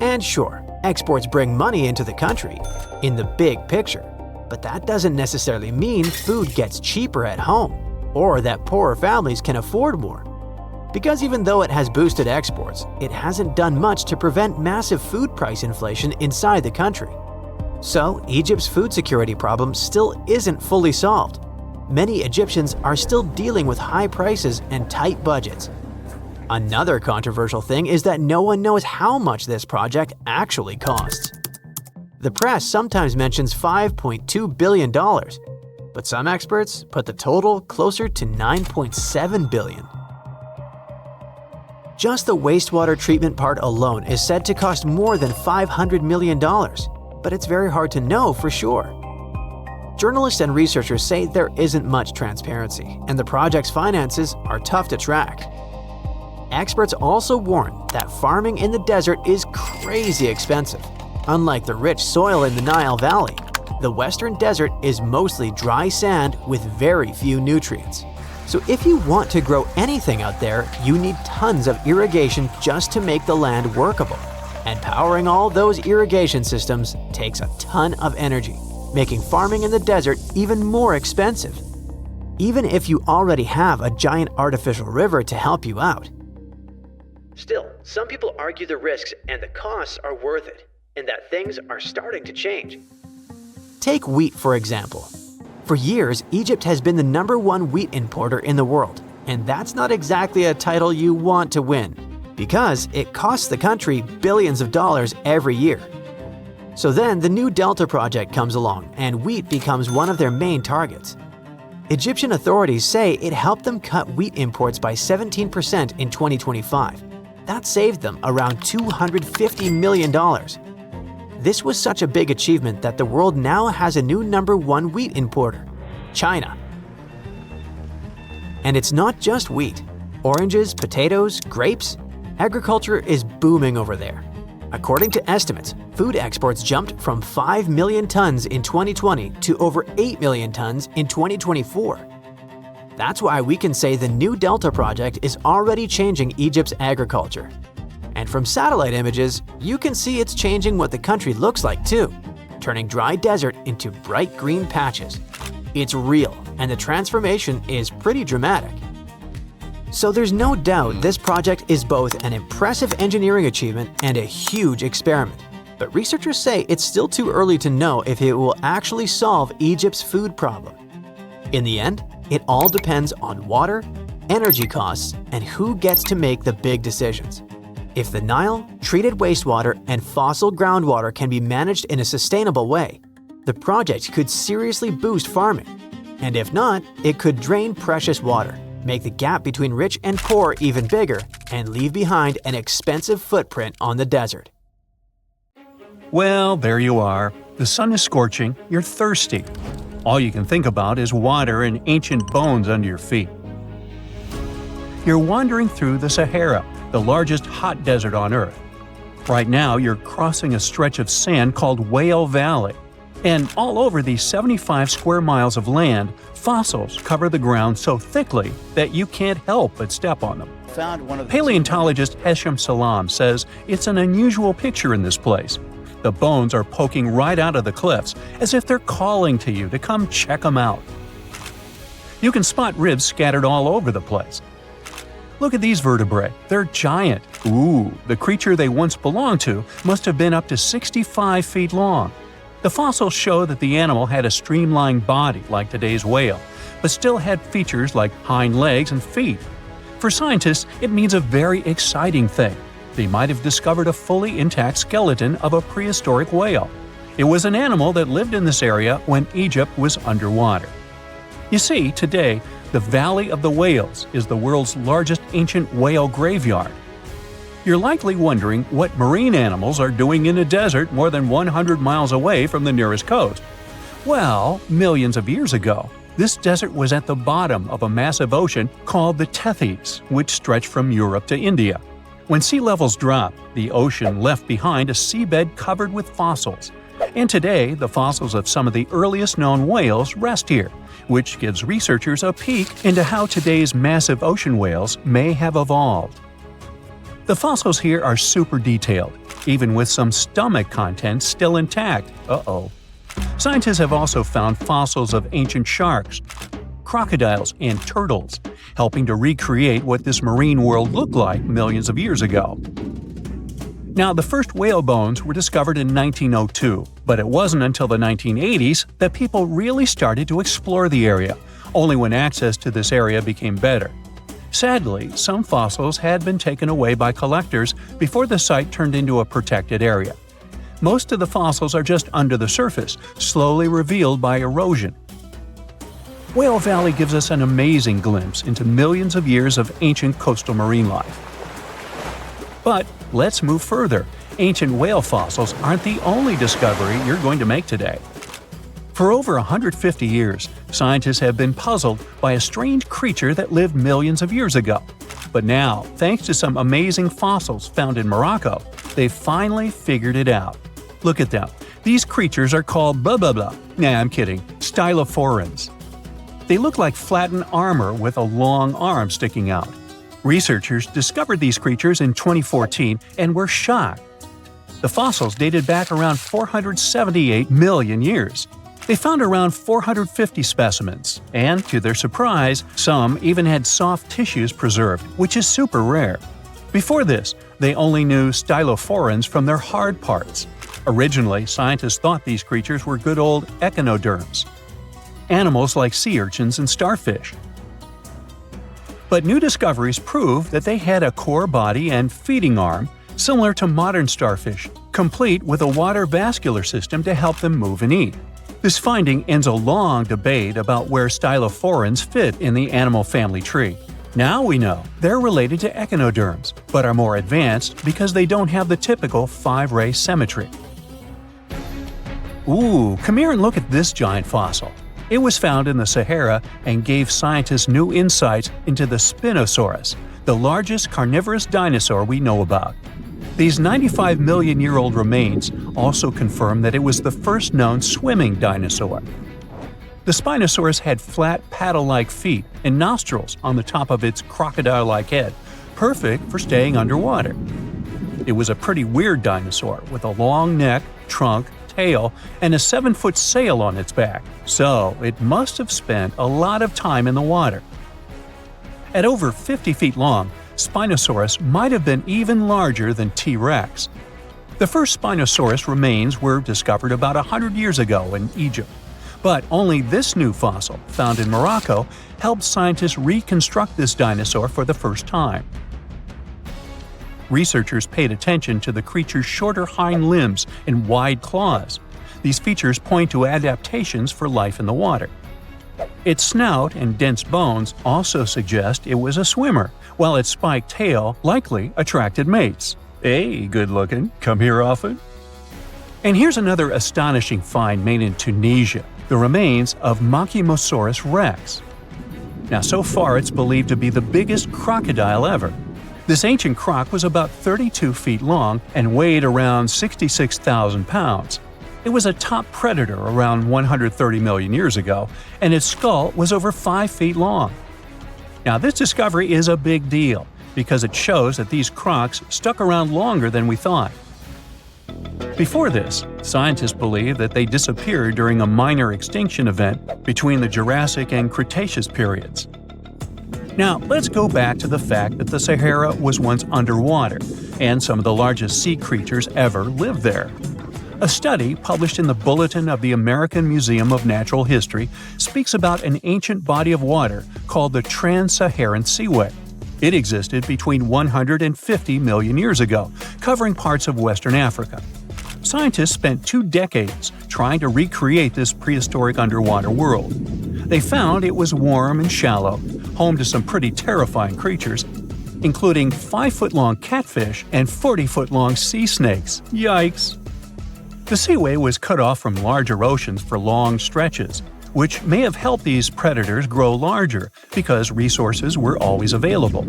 And sure, exports bring money into the country, in the big picture, but that doesn't necessarily mean food gets cheaper at home, or that poorer families can afford more. Because even though it has boosted exports, it hasn't done much to prevent massive food price inflation inside the country. So, Egypt's food security problem still isn't fully solved. Many Egyptians are still dealing with high prices and tight budgets. Another controversial thing is that no one knows how much this project actually costs. The press sometimes mentions $5.2 billion, but some experts put the total closer to $9.7 billion. Just the wastewater treatment part alone is said to cost more than $500 million, but it's very hard to know for sure. Journalists and researchers say there isn't much transparency, and the project's finances are tough to track. Experts also warn that farming in the desert is crazy expensive. Unlike the rich soil in the Nile Valley, the Western Desert is mostly dry sand with very few nutrients. So if you want to grow anything out there, you need tons of irrigation just to make the land workable. And powering all those irrigation systems takes a ton of energy, making farming in the desert even more expensive. Even if you already have a giant artificial river to help you out. Still, some people argue the risks and the costs are worth it, and that things are starting to change. Take wheat, for example. For years, Egypt has been the #1 wheat importer in the world, and that's not exactly a title you want to win, because it costs the country billions of dollars every year. So then the new Delta project comes along, and wheat becomes one of their main targets. Egyptian authorities say it helped them cut wheat imports by 17% in 2025. That saved them around $250 million. This was such a big achievement that the world now has a new #1 wheat importer, China. And it's not just wheat. Oranges, potatoes, grapes. Agriculture is booming over there. According to estimates, food exports jumped from 5 million tons in 2020 to over 8 million tons in 2024. That's why we can say the new Delta project is already changing Egypt's agriculture. And from satellite images, you can see it's changing what the country looks like too, turning dry desert into bright green patches. It's real, and the transformation is pretty dramatic. So there's no doubt this project is both an impressive engineering achievement and a huge experiment. But researchers say it's still too early to know if it will actually solve Egypt's food problem. In the end, it all depends on water, energy costs, and who gets to make the big decisions. If the Nile, treated wastewater, and fossil groundwater can be managed in a sustainable way, the project could seriously boost farming. And if not, it could drain precious water, make the gap between rich and poor even bigger, and leave behind an expensive footprint on the desert. Well, there you are. The sun is scorching, you're thirsty. All you can think about is water and ancient bones under your feet. You're wandering through the Sahara, the largest hot desert on Earth. Right now, you're crossing a stretch of sand called Whale Valley. And all over these 75 square miles of land, fossils cover the ground so thickly that you can't help but step on them. Paleontologist Hesham Salam says it's an unusual picture in this place. The bones are poking right out of the cliffs, as if they're calling to you to come check them out. You can spot ribs scattered all over the place. Look at these vertebrae. They're giant. Ooh, the creature they once belonged to must have been up to 65 feet long. The fossils show that the animal had a streamlined body like today's whale, but still had features like hind legs and feet. For scientists, it means a very exciting thing. They might have discovered a fully intact skeleton of a prehistoric whale. It was an animal that lived in this area when Egypt was underwater. You see, today, the Valley of the Whales is the world's largest ancient whale graveyard. You're likely wondering what marine animals are doing in a desert more than 100 miles away from the nearest coast. Well, millions of years ago, this desert was at the bottom of a massive ocean called the Tethys, which stretched from Europe to India. When sea levels dropped, the ocean left behind a seabed covered with fossils. And today, the fossils of some of the earliest known whales rest here, which gives researchers a peek into how today's massive ocean whales may have evolved. The fossils here are super detailed, even with some stomach contents still intact. Uh-oh. Scientists have also found fossils of ancient sharks, crocodiles, and turtles, helping to recreate what this marine world looked like millions of years ago. Now, the first whale bones were discovered in 1902, but it wasn't until the 1980s that people really started to explore the area, only when access to this area became better. Sadly, some fossils had been taken away by collectors before the site turned into a protected area. Most of the fossils are just under the surface, slowly revealed by erosion. Whale Valley gives us an amazing glimpse into millions of years of ancient coastal marine life. But let's move further. Ancient whale fossils aren't the only discovery you're going to make today. For over 150 years, scientists have been puzzled by a strange creature that lived millions of years ago. But now, thanks to some amazing fossils found in Morocco, they've finally figured it out. Look at them. These creatures are called blah blah blah. Nah, I'm kidding. Stylophorans. They look like flattened armor with a long arm sticking out. Researchers discovered these creatures in 2014 and were shocked. The fossils dated back around 478 million years. They found around 450 specimens, and to their surprise, some even had soft tissues preserved, which is super rare. Before this, they only knew stylophorans from their hard parts. Originally, scientists thought these creatures were good old echinoderms, animals like sea urchins and starfish. But new discoveries prove that they had a core body and feeding arm similar to modern starfish, complete with a water vascular system to help them move and eat. This finding ends a long debate about where stylophorans fit in the animal family tree. Now we know they're related to echinoderms, but are more advanced because they don't have the typical 5-ray symmetry. Ooh, come here and look at this giant fossil. It was found in the Sahara and gave scientists new insights into the Spinosaurus, the largest carnivorous dinosaur we know about. These 95 million-year-old remains also confirm that it was the first known swimming dinosaur. The Spinosaurus had flat paddle-like feet and nostrils on the top of its crocodile-like head, perfect for staying underwater. It was a pretty weird dinosaur with a long neck, trunk, tail, and a 7-foot sail on its back, so it must have spent a lot of time in the water. At over 50 feet long, Spinosaurus might have been even larger than T-Rex. The first Spinosaurus remains were discovered about 100 years ago in Egypt, but only this new fossil, found in Morocco, helped scientists reconstruct this dinosaur for the first time. Researchers paid attention to the creature's shorter hind limbs and wide claws. These features point to adaptations for life in the water. Its snout and dense bones also suggest it was a swimmer, while its spiked tail likely attracted mates. Hey, good looking, come here often? And here's another astonishing find made in Tunisia, the remains of Machimosaurus rex. Now, so far it's believed to be the biggest crocodile ever. This ancient croc was about 32 feet long and weighed around 66,000 pounds. It was a top predator around 130 million years ago, and its skull was over 5 feet long. Now, this discovery is a big deal because it shows that these crocs stuck around longer than we thought. Before this, scientists believed that they disappeared during a minor extinction event between the Jurassic and Cretaceous periods. Now, let's go back to the fact that the Sahara was once underwater, and some of the largest sea creatures ever lived there. A study published in the Bulletin of the American Museum of Natural History speaks about an ancient body of water called the Trans-Saharan Seaway. It existed between 150 million years ago, covering parts of Western Africa. Scientists spent 2 decades trying to recreate this prehistoric underwater world. They found it was warm and shallow, home to some pretty terrifying creatures, including 5-foot-long catfish and 40-foot-long sea snakes. Yikes! The seaway was cut off from larger oceans for long stretches, which may have helped these predators grow larger because resources were always available.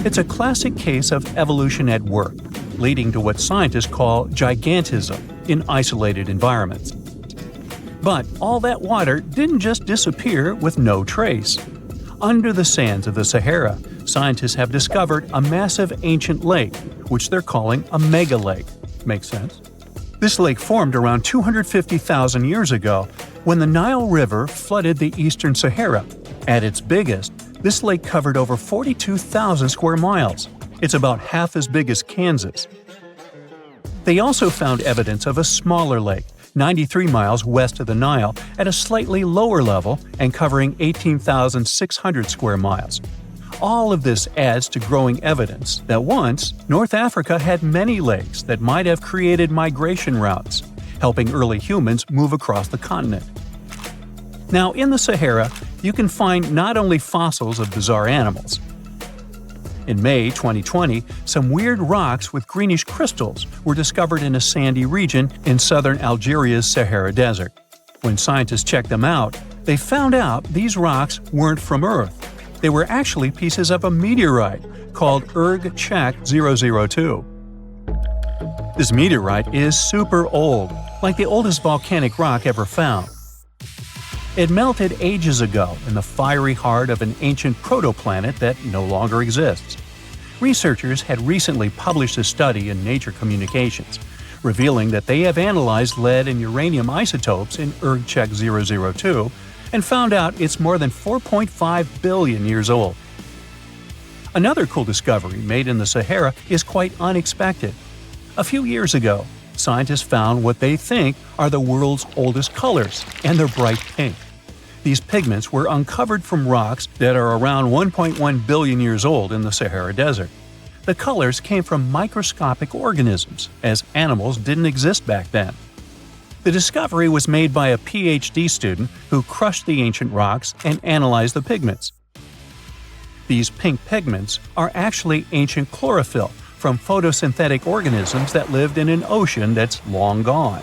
It's a classic case of evolution at work, leading to what scientists call gigantism in isolated environments. But all that water didn't just disappear with no trace. Under the sands of the Sahara, scientists have discovered a massive ancient lake, which they're calling a megalake. Makes sense? This lake formed around 250,000 years ago when the Nile River flooded the eastern Sahara. At its biggest, this lake covered over 42,000 square miles. It's about half as big as Kansas. They also found evidence of a smaller lake, 93 miles west of the Nile, at a slightly lower level and covering 18,600 square miles. All of this adds to growing evidence that once, North Africa had many lakes that might have created migration routes, helping early humans move across the continent. Now, in the Sahara, you can find not only fossils of bizarre animals. In May 2020, some weird rocks with greenish crystals were discovered in a sandy region in southern Algeria's Sahara Desert. When scientists checked them out, they found out these rocks weren't from Earth. They were actually pieces of a meteorite called Erg-Chak 002. This meteorite is super old, like the oldest volcanic rock ever found. It melted ages ago in the fiery heart of an ancient protoplanet that no longer exists. Researchers had recently published a study in Nature Communications, revealing that they have analyzed lead and uranium isotopes in Erg-Chak 002 and found out it's more than 4.5 billion years old. Another cool discovery made in the Sahara is quite unexpected. A few years ago, scientists found what they think are the world's oldest colors, and they're bright pink. These pigments were uncovered from rocks that are around 1.1 billion years old in the Sahara Desert. The colors came from microscopic organisms, as animals didn't exist back then. The discovery was made by a PhD student who crushed the ancient rocks and analyzed the pigments. These pink pigments are actually ancient chlorophyll from photosynthetic organisms that lived in an ocean that's long gone.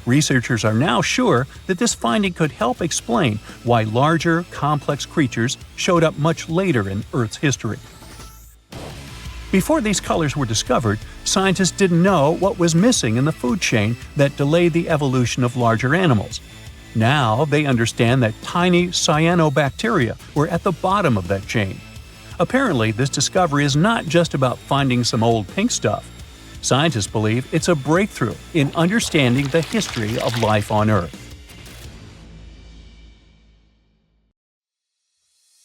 Researchers are now sure that this finding could help explain why larger, complex creatures showed up much later in Earth's history. Before these colors were discovered, scientists didn't know what was missing in the food chain that delayed the evolution of larger animals. Now they understand that tiny cyanobacteria were at the bottom of that chain. Apparently, this discovery is not just about finding some old pink stuff. Scientists believe it's a breakthrough in understanding the history of life on Earth.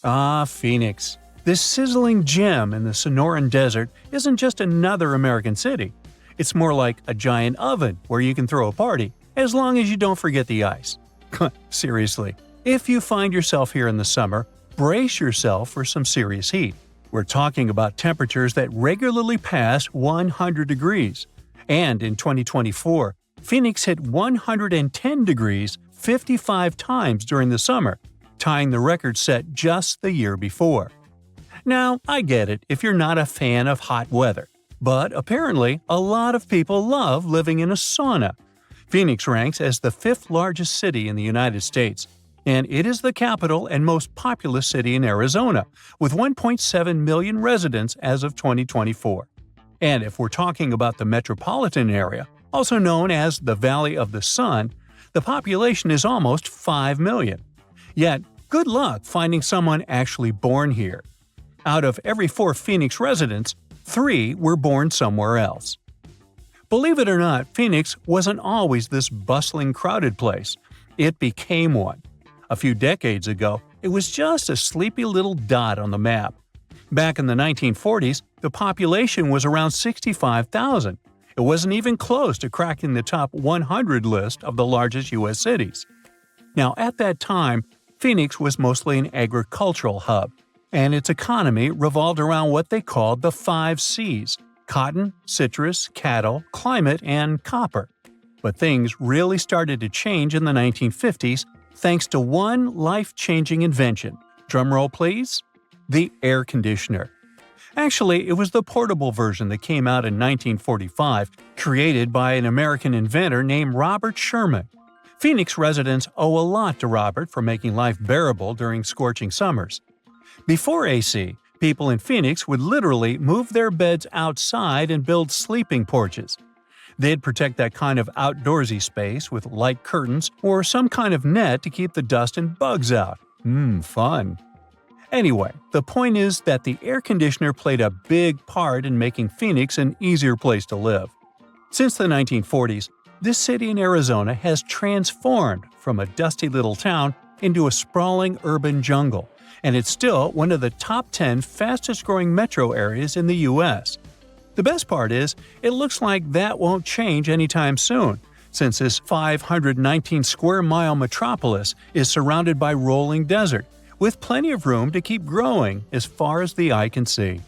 Ah, Phoenix. This sizzling gem in the Sonoran Desert isn't just another American city. It's more like a giant oven where you can throw a party, as long as you don't forget the ice. Seriously, if you find yourself here in the summer, brace yourself for some serious heat. We're talking about temperatures that regularly pass 100 degrees. And in 2024, Phoenix hit 110 degrees 55 times during the summer, tying the record set just the year before. Now, I get it if you're not a fan of hot weather, but apparently a lot of people love living in a sauna. Phoenix ranks as the 5th largest city in the United States. and it is the capital and most populous city in Arizona, with 1.7 million residents as of 2024. And if we're talking about the metropolitan area, also known as the Valley of the Sun, the population is almost 5 million. Yet, good luck finding someone actually born here. Out of every 4 Phoenix residents, 3 were born somewhere else. Believe it or not, Phoenix wasn't always this bustling, crowded place. It became one. A few decades ago, it was just a sleepy little dot on the map. Back in the 1940s, the population was around 65,000. It wasn't even close to cracking the top 100 list of the largest U.S. cities. Now, at that time, Phoenix was mostly an agricultural hub, and its economy revolved around what they called the 5 C's: cotton, citrus, cattle, climate, and copper. But things really started to change in the 1950s thanks to one life-changing invention. Drumroll please? The air conditioner. Actually, it was the portable version that came out in 1945, created by an American inventor named Robert Sherman. Phoenix residents owe a lot to Robert for making life bearable during scorching summers. Before AC, people in Phoenix would literally move their beds outside and build sleeping porches. They'd protect that kind of outdoorsy space with light curtains or some kind of net to keep the dust and bugs out. Fun. Anyway, the point is that the air conditioner played a big part in making Phoenix an easier place to live. Since the 1940s, this city in Arizona has transformed from a dusty little town into a sprawling urban jungle, and it's still one of the top 10 fastest-growing metro areas in the U.S. The best part is, it looks like that won't change anytime soon, since this 519-square-mile metropolis is surrounded by rolling desert, with plenty of room to keep growing as far as the eye can see.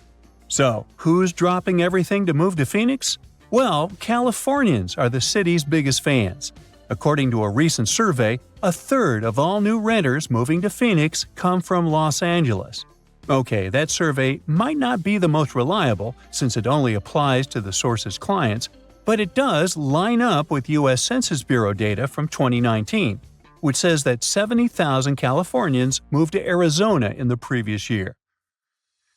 So, who's dropping everything to move to Phoenix? Well, Californians are the city's biggest fans. According to a recent survey, a third of all new renters moving to Phoenix come from Los Angeles. Okay, that survey might not be the most reliable since it only applies to the source's clients, but it does line up with U.S. Census Bureau data from 2019, which says that 70,000 Californians moved to Arizona in the previous year.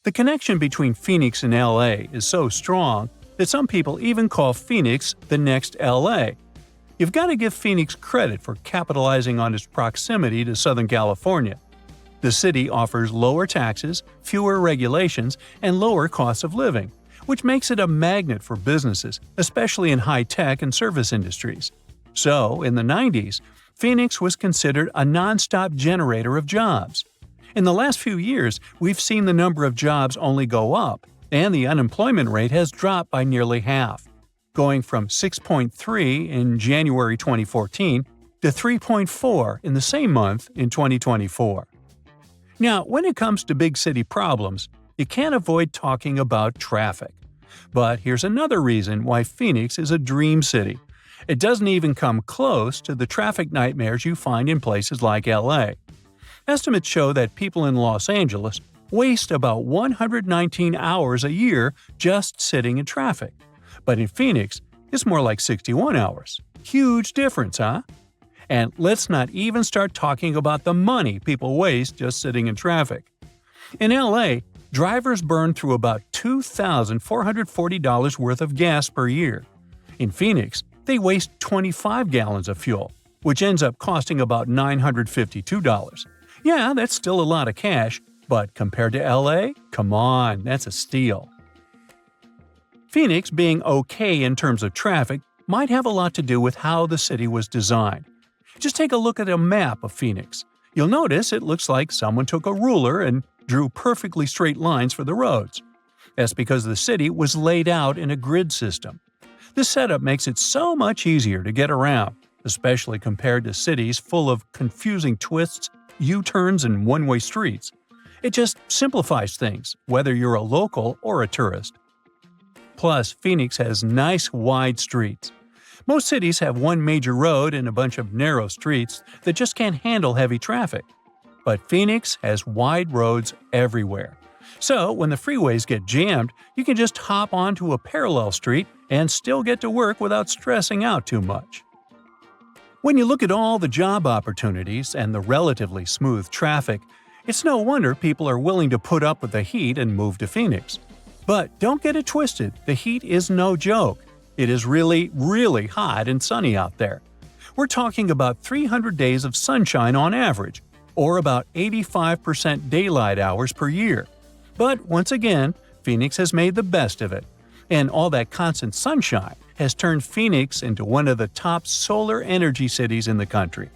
The connection between Phoenix and LA is so strong that some people even call Phoenix the next LA. You've got to give Phoenix credit for capitalizing on its proximity to Southern California. The city offers lower taxes, fewer regulations, and lower costs of living, which makes it a magnet for businesses, especially in high-tech and service industries. So, in the 90s, Phoenix was considered a non-stop generator of jobs. In the last few years, we've seen the number of jobs only go up, and the unemployment rate has dropped by nearly half, going from 6.3 in January 2014 to 3.4 in the same month in 2024. Now, when it comes to big city problems, you can't avoid talking about traffic. But here's another reason why Phoenix is a dream city. It doesn't even come close to the traffic nightmares you find in places like LA. Estimates show that people in Los Angeles waste about 119 hours a year just sitting in traffic. But in Phoenix, it's more like 61 hours. Huge difference, huh? And let's not even start talking about the money people waste just sitting in traffic. In LA, drivers burn through about $2,440 worth of gas per year. In Phoenix, they waste 25 gallons of fuel, which ends up costing about $952. Yeah, that's still a lot of cash, but compared to LA, come on, that's a steal. Phoenix being okay in terms of traffic might have a lot to do with how the city was designed. Just take a look at a map of Phoenix. You'll notice it looks like someone took a ruler and drew perfectly straight lines for the roads. That's because the city was laid out in a grid system. This setup makes it so much easier to get around, especially compared to cities full of confusing twists, U-turns, and one-way streets. It just simplifies things, whether you're a local or a tourist. Plus, Phoenix has nice wide streets. Most cities have one major road and a bunch of narrow streets that just can't handle heavy traffic. But Phoenix has wide roads everywhere. So, when the freeways get jammed, you can just hop onto a parallel street and still get to work without stressing out too much. When you look at all the job opportunities and the relatively smooth traffic, it's no wonder people are willing to put up with the heat and move to Phoenix. But don't get it twisted, the heat is no joke. It is really, really hot and sunny out there. We're talking about 300 days of sunshine on average, or about 85% daylight hours per year. But once again, Phoenix has made the best of it. And all that constant sunshine has turned Phoenix into one of the top solar energy cities in the country.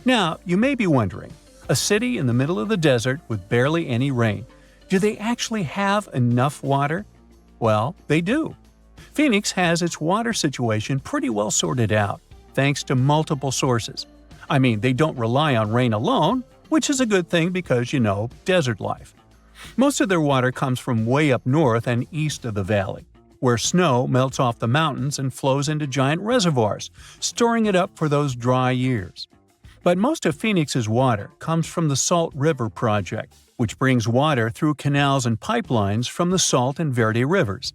Now, you may be wondering, a city in the middle of the desert with barely any rain, do they actually have enough water? Well, they do. Phoenix has its water situation pretty well sorted out, thanks to multiple sources. I mean, they don't rely on rain alone, which is a good thing because, desert life. Most of their water comes from way up north and east of the valley, where snow melts off the mountains and flows into giant reservoirs, storing it up for those dry years. But most of Phoenix's water comes from the Salt River Project, which brings water through canals and pipelines from the Salt and Verde rivers.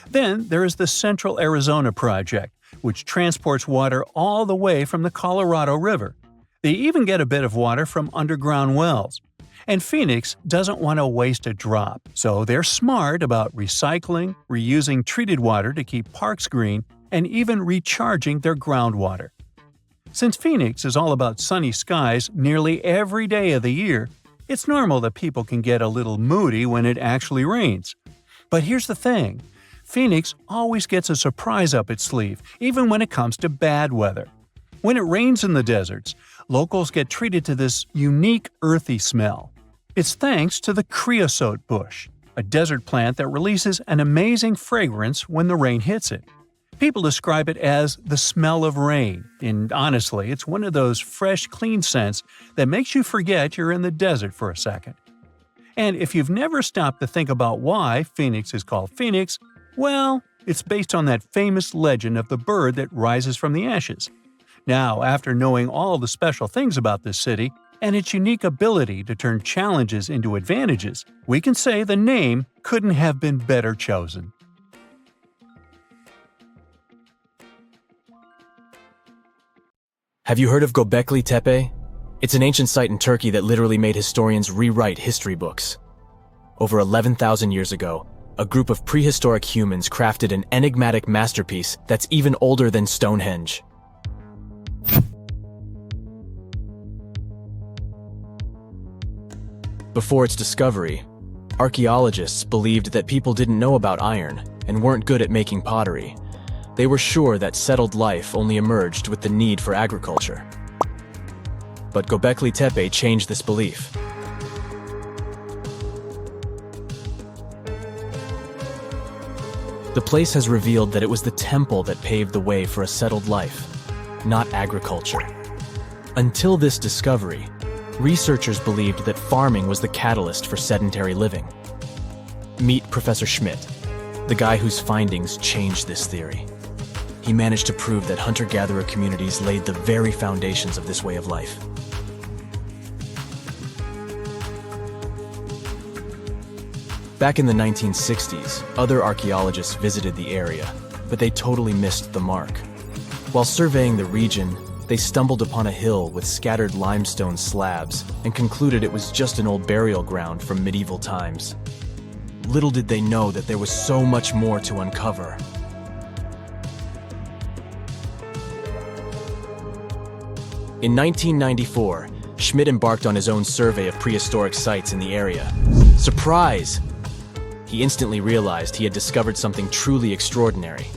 Then there is the Central Arizona Project, which transports water all the way from the Colorado River. They even get a bit of water from underground wells. And Phoenix doesn't want to waste a drop, so they're smart about recycling, reusing treated water to keep parks green, and even recharging their groundwater. Since Phoenix is all about sunny skies nearly every day of the year, it's normal that people can get a little moody when it actually rains. But here's the thing. Phoenix always gets a surprise up its sleeve, even when it comes to bad weather. When it rains in the deserts, locals get treated to this unique earthy smell. It's thanks to the creosote bush, a desert plant that releases an amazing fragrance when the rain hits it. People describe it as the smell of rain, and honestly, it's one of those fresh, clean scents that makes you forget you're in the desert for a second. And if you've never stopped to think about why Phoenix is called Phoenix, well, it's based on that famous legend of the bird that rises from the ashes. Now, after knowing all the special things about this city and its unique ability to turn challenges into advantages, we can say the name couldn't have been better chosen. Have you heard of Gobecletepe? It's an ancient site in Turkey that literally made historians rewrite history books. Over 11,000 years ago, a group of prehistoric humans crafted an enigmatic masterpiece that's even older than Stonehenge. Before its discovery, archaeologists believed that people didn't know about iron and weren't good at making pottery. They were sure that settled life only emerged with the need for agriculture. But Gobekli Tepe changed this belief. The place has revealed that it was the temple that paved the way for a settled life, not agriculture. Until this discovery, researchers believed that farming was the catalyst for sedentary living. Meet Professor Schmidt, the guy whose findings changed this theory. He managed to prove that hunter-gatherer communities laid the very foundations of this way of life. Back in the 1960s, other archaeologists visited the area, but they totally missed the mark. While surveying the region, they stumbled upon a hill with scattered limestone slabs and concluded it was just an old burial ground from medieval times. Little did they know that there was so much more to uncover. In 1994, Schmidt embarked on his own survey of prehistoric sites in the area. Surprise! He instantly realized he had discovered something truly extraordinary.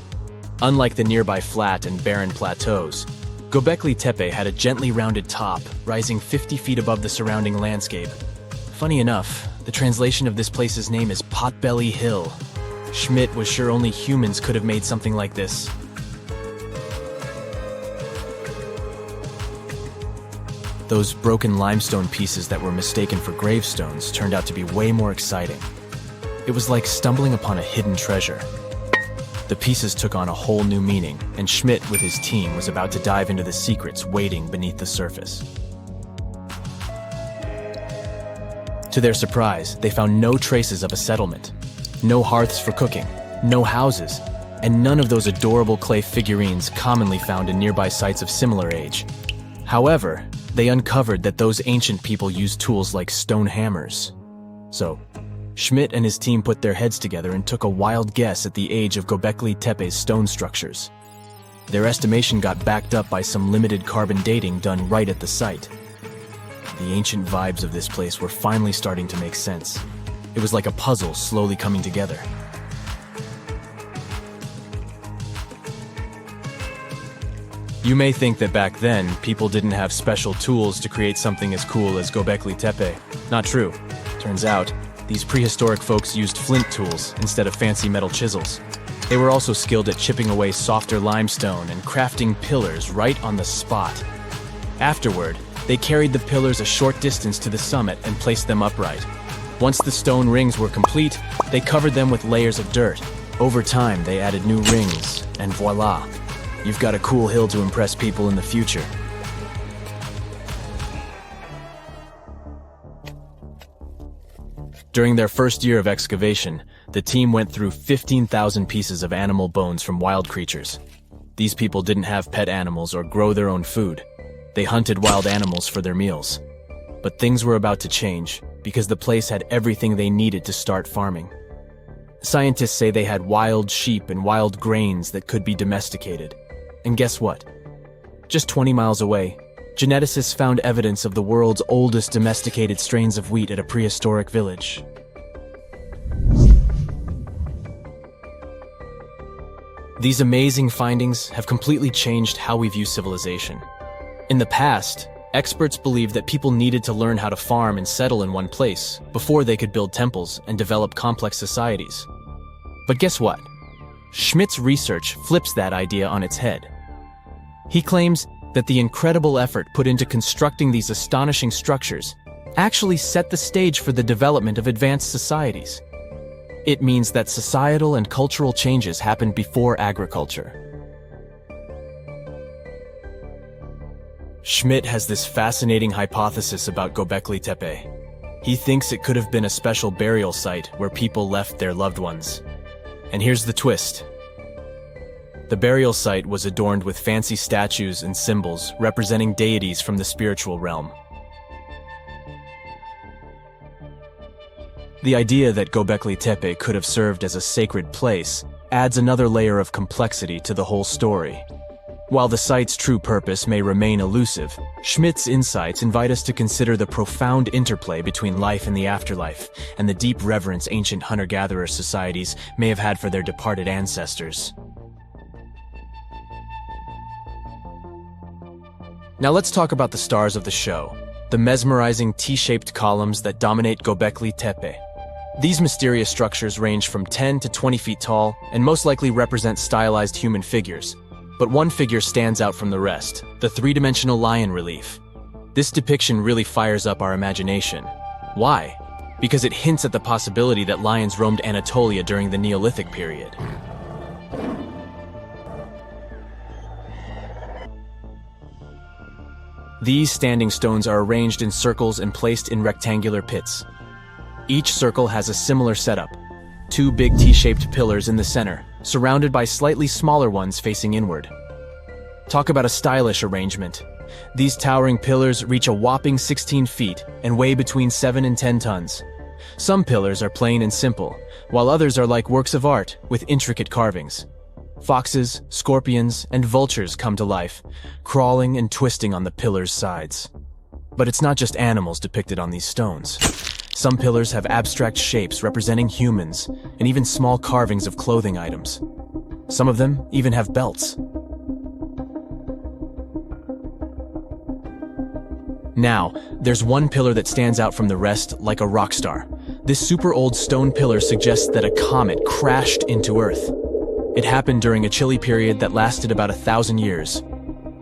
Unlike the nearby flat and barren plateaus, Gobekli Tepe had a gently rounded top, rising 50 feet above the surrounding landscape. Funny enough, the translation of this place's name is Potbelly Hill. Schmidt was sure only humans could have made something like this. Those broken limestone pieces that were mistaken for gravestones turned out to be way more exciting. It was like stumbling upon a hidden treasure. The pieces took on a whole new meaning, and Schmidt with his team was about to dive into the secrets waiting beneath the surface. To their surprise, they found no traces of a settlement. No hearths for cooking, no houses, and none of those adorable clay figurines commonly found in nearby sites of similar age. However, they uncovered that those ancient people used tools like stone hammers. So, Schmidt and his team put their heads together and took a wild guess at the age of Gobekletepe's stone structures. Their estimation got backed up by some limited carbon dating done right at the site. The ancient vibes of this place were finally starting to make sense. It was like a puzzle slowly coming together. You may think that back then, people didn't have special tools to create something as cool as Gobekli Tepe. Not true. Turns out, these prehistoric folks used flint tools instead of fancy metal chisels. They were also skilled at chipping away softer limestone and crafting pillars right on the spot. Afterward, they carried the pillars a short distance to the summit and placed them upright. Once the stone rings were complete, they covered them with layers of dirt. Over time, they added new rings, and voila! You've got a cool hill to impress people in the future. During their first year of excavation, the team went through 15,000 pieces of animal bones from wild creatures. These people didn't have pet animals or grow their own food. They hunted wild animals for their meals. But things were about to change, because the place had everything they needed to start farming. Scientists say they had wild sheep and wild grains that could be domesticated. And guess what? Just 20 miles away, geneticists found evidence of the world's oldest domesticated strains of wheat at a prehistoric village. These amazing findings have completely changed how we view civilization. In the past, experts believed that people needed to learn how to farm and settle in one place before they could build temples and develop complex societies. But guess what? Schmidt's research flips that idea on its head. He claims that the incredible effort put into constructing these astonishing structures actually set the stage for the development of advanced societies. It means that societal and cultural changes happened before agriculture. Schmidt has this fascinating hypothesis about Gobekli Tepe. He thinks it could have been a special burial site where people left their loved ones. And here's the twist. The burial site was adorned with fancy statues and symbols representing deities from the spiritual realm. The idea that Gobekli Tepe could have served as a sacred place adds another layer of complexity to the whole story. While the site's true purpose may remain elusive, Schmidt's insights invite us to consider the profound interplay between life and the afterlife, and the deep reverence ancient hunter-gatherer societies may have had for their departed ancestors. Now let's talk about the stars of the show, the mesmerizing T-shaped columns that dominate Gobekli Tepe. These mysterious structures range from 10 to 20 feet tall and most likely represent stylized human figures. But one figure stands out from the rest, the three-dimensional lion relief. This depiction really fires up our imagination. Why? Because it hints at the possibility that lions roamed Anatolia during the Neolithic period. These standing stones are arranged in circles and placed in rectangular pits. Each circle has a similar setup. Two big T-shaped pillars in the center, surrounded by slightly smaller ones facing inward. Talk about a stylish arrangement. These towering pillars reach a whopping 16 feet and weigh between 7 and 10 tons. Some pillars are plain and simple, while others are like works of art with intricate carvings. Foxes, scorpions, and vultures come to life, crawling and twisting on the pillars' sides. But it's not just animals depicted on these stones. Some pillars have abstract shapes representing humans, and even small carvings of clothing items. Some of them even have belts. Now, there's one pillar that stands out from the rest like a rock star. This super old stone pillar suggests that a comet crashed into Earth. It happened during a chilly period that lasted about 1,000 years.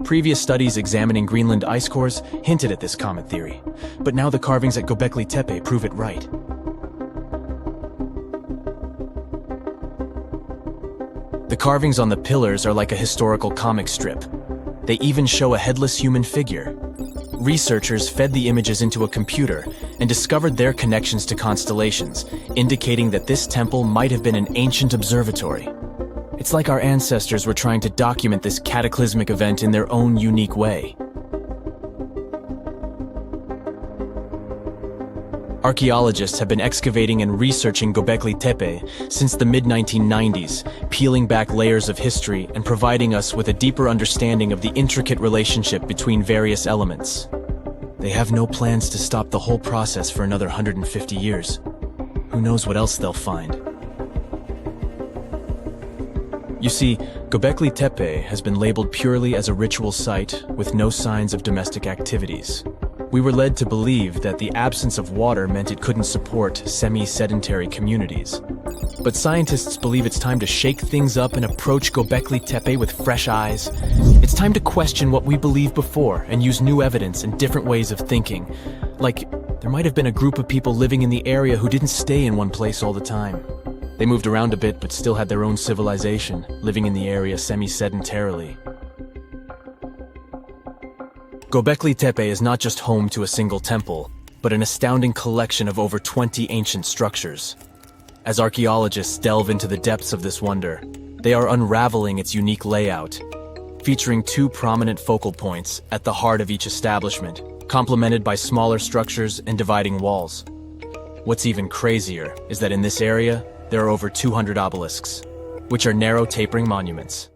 Previous studies examining Greenland ice cores hinted at this comet theory, but now the carvings at Gobekli Tepe prove it right. The carvings on the pillars are like a historical comic strip. They even show a headless human figure. Researchers fed the images into a computer and discovered their connections to constellations, indicating that this temple might have been an ancient observatory. It's like our ancestors were trying to document this cataclysmic event in their own unique way. Archaeologists have been excavating and researching Gobecletepe since the mid-1990s, peeling back layers of history and providing us with a deeper understanding of the intricate relationship between various elements. They have no plans to stop the whole process for another 150 years. Who knows what else they'll find? You see, Gobekli Tepe has been labeled purely as a ritual site with no signs of domestic activities. We were led to believe that the absence of water meant it couldn't support semi-sedentary communities. But scientists believe it's time to shake things up and approach Gobekli Tepe with fresh eyes. It's time to question what we believed before and use new evidence and different ways of thinking. Like, there might have been a group of people living in the area who didn't stay in one place all the time. They moved around a bit but still had their own civilization, living in the area semi-sedentarily. Gobekli Tepe is not just home to a single temple, but an astounding collection of over 20 ancient structures. As archaeologists delve into the depths of this wonder, they are unraveling its unique layout, featuring two prominent focal points at the heart of each establishment, complemented by smaller structures and dividing walls. What's even crazier is that in this area, there are over 200 obelisks, which are narrow tapering monuments.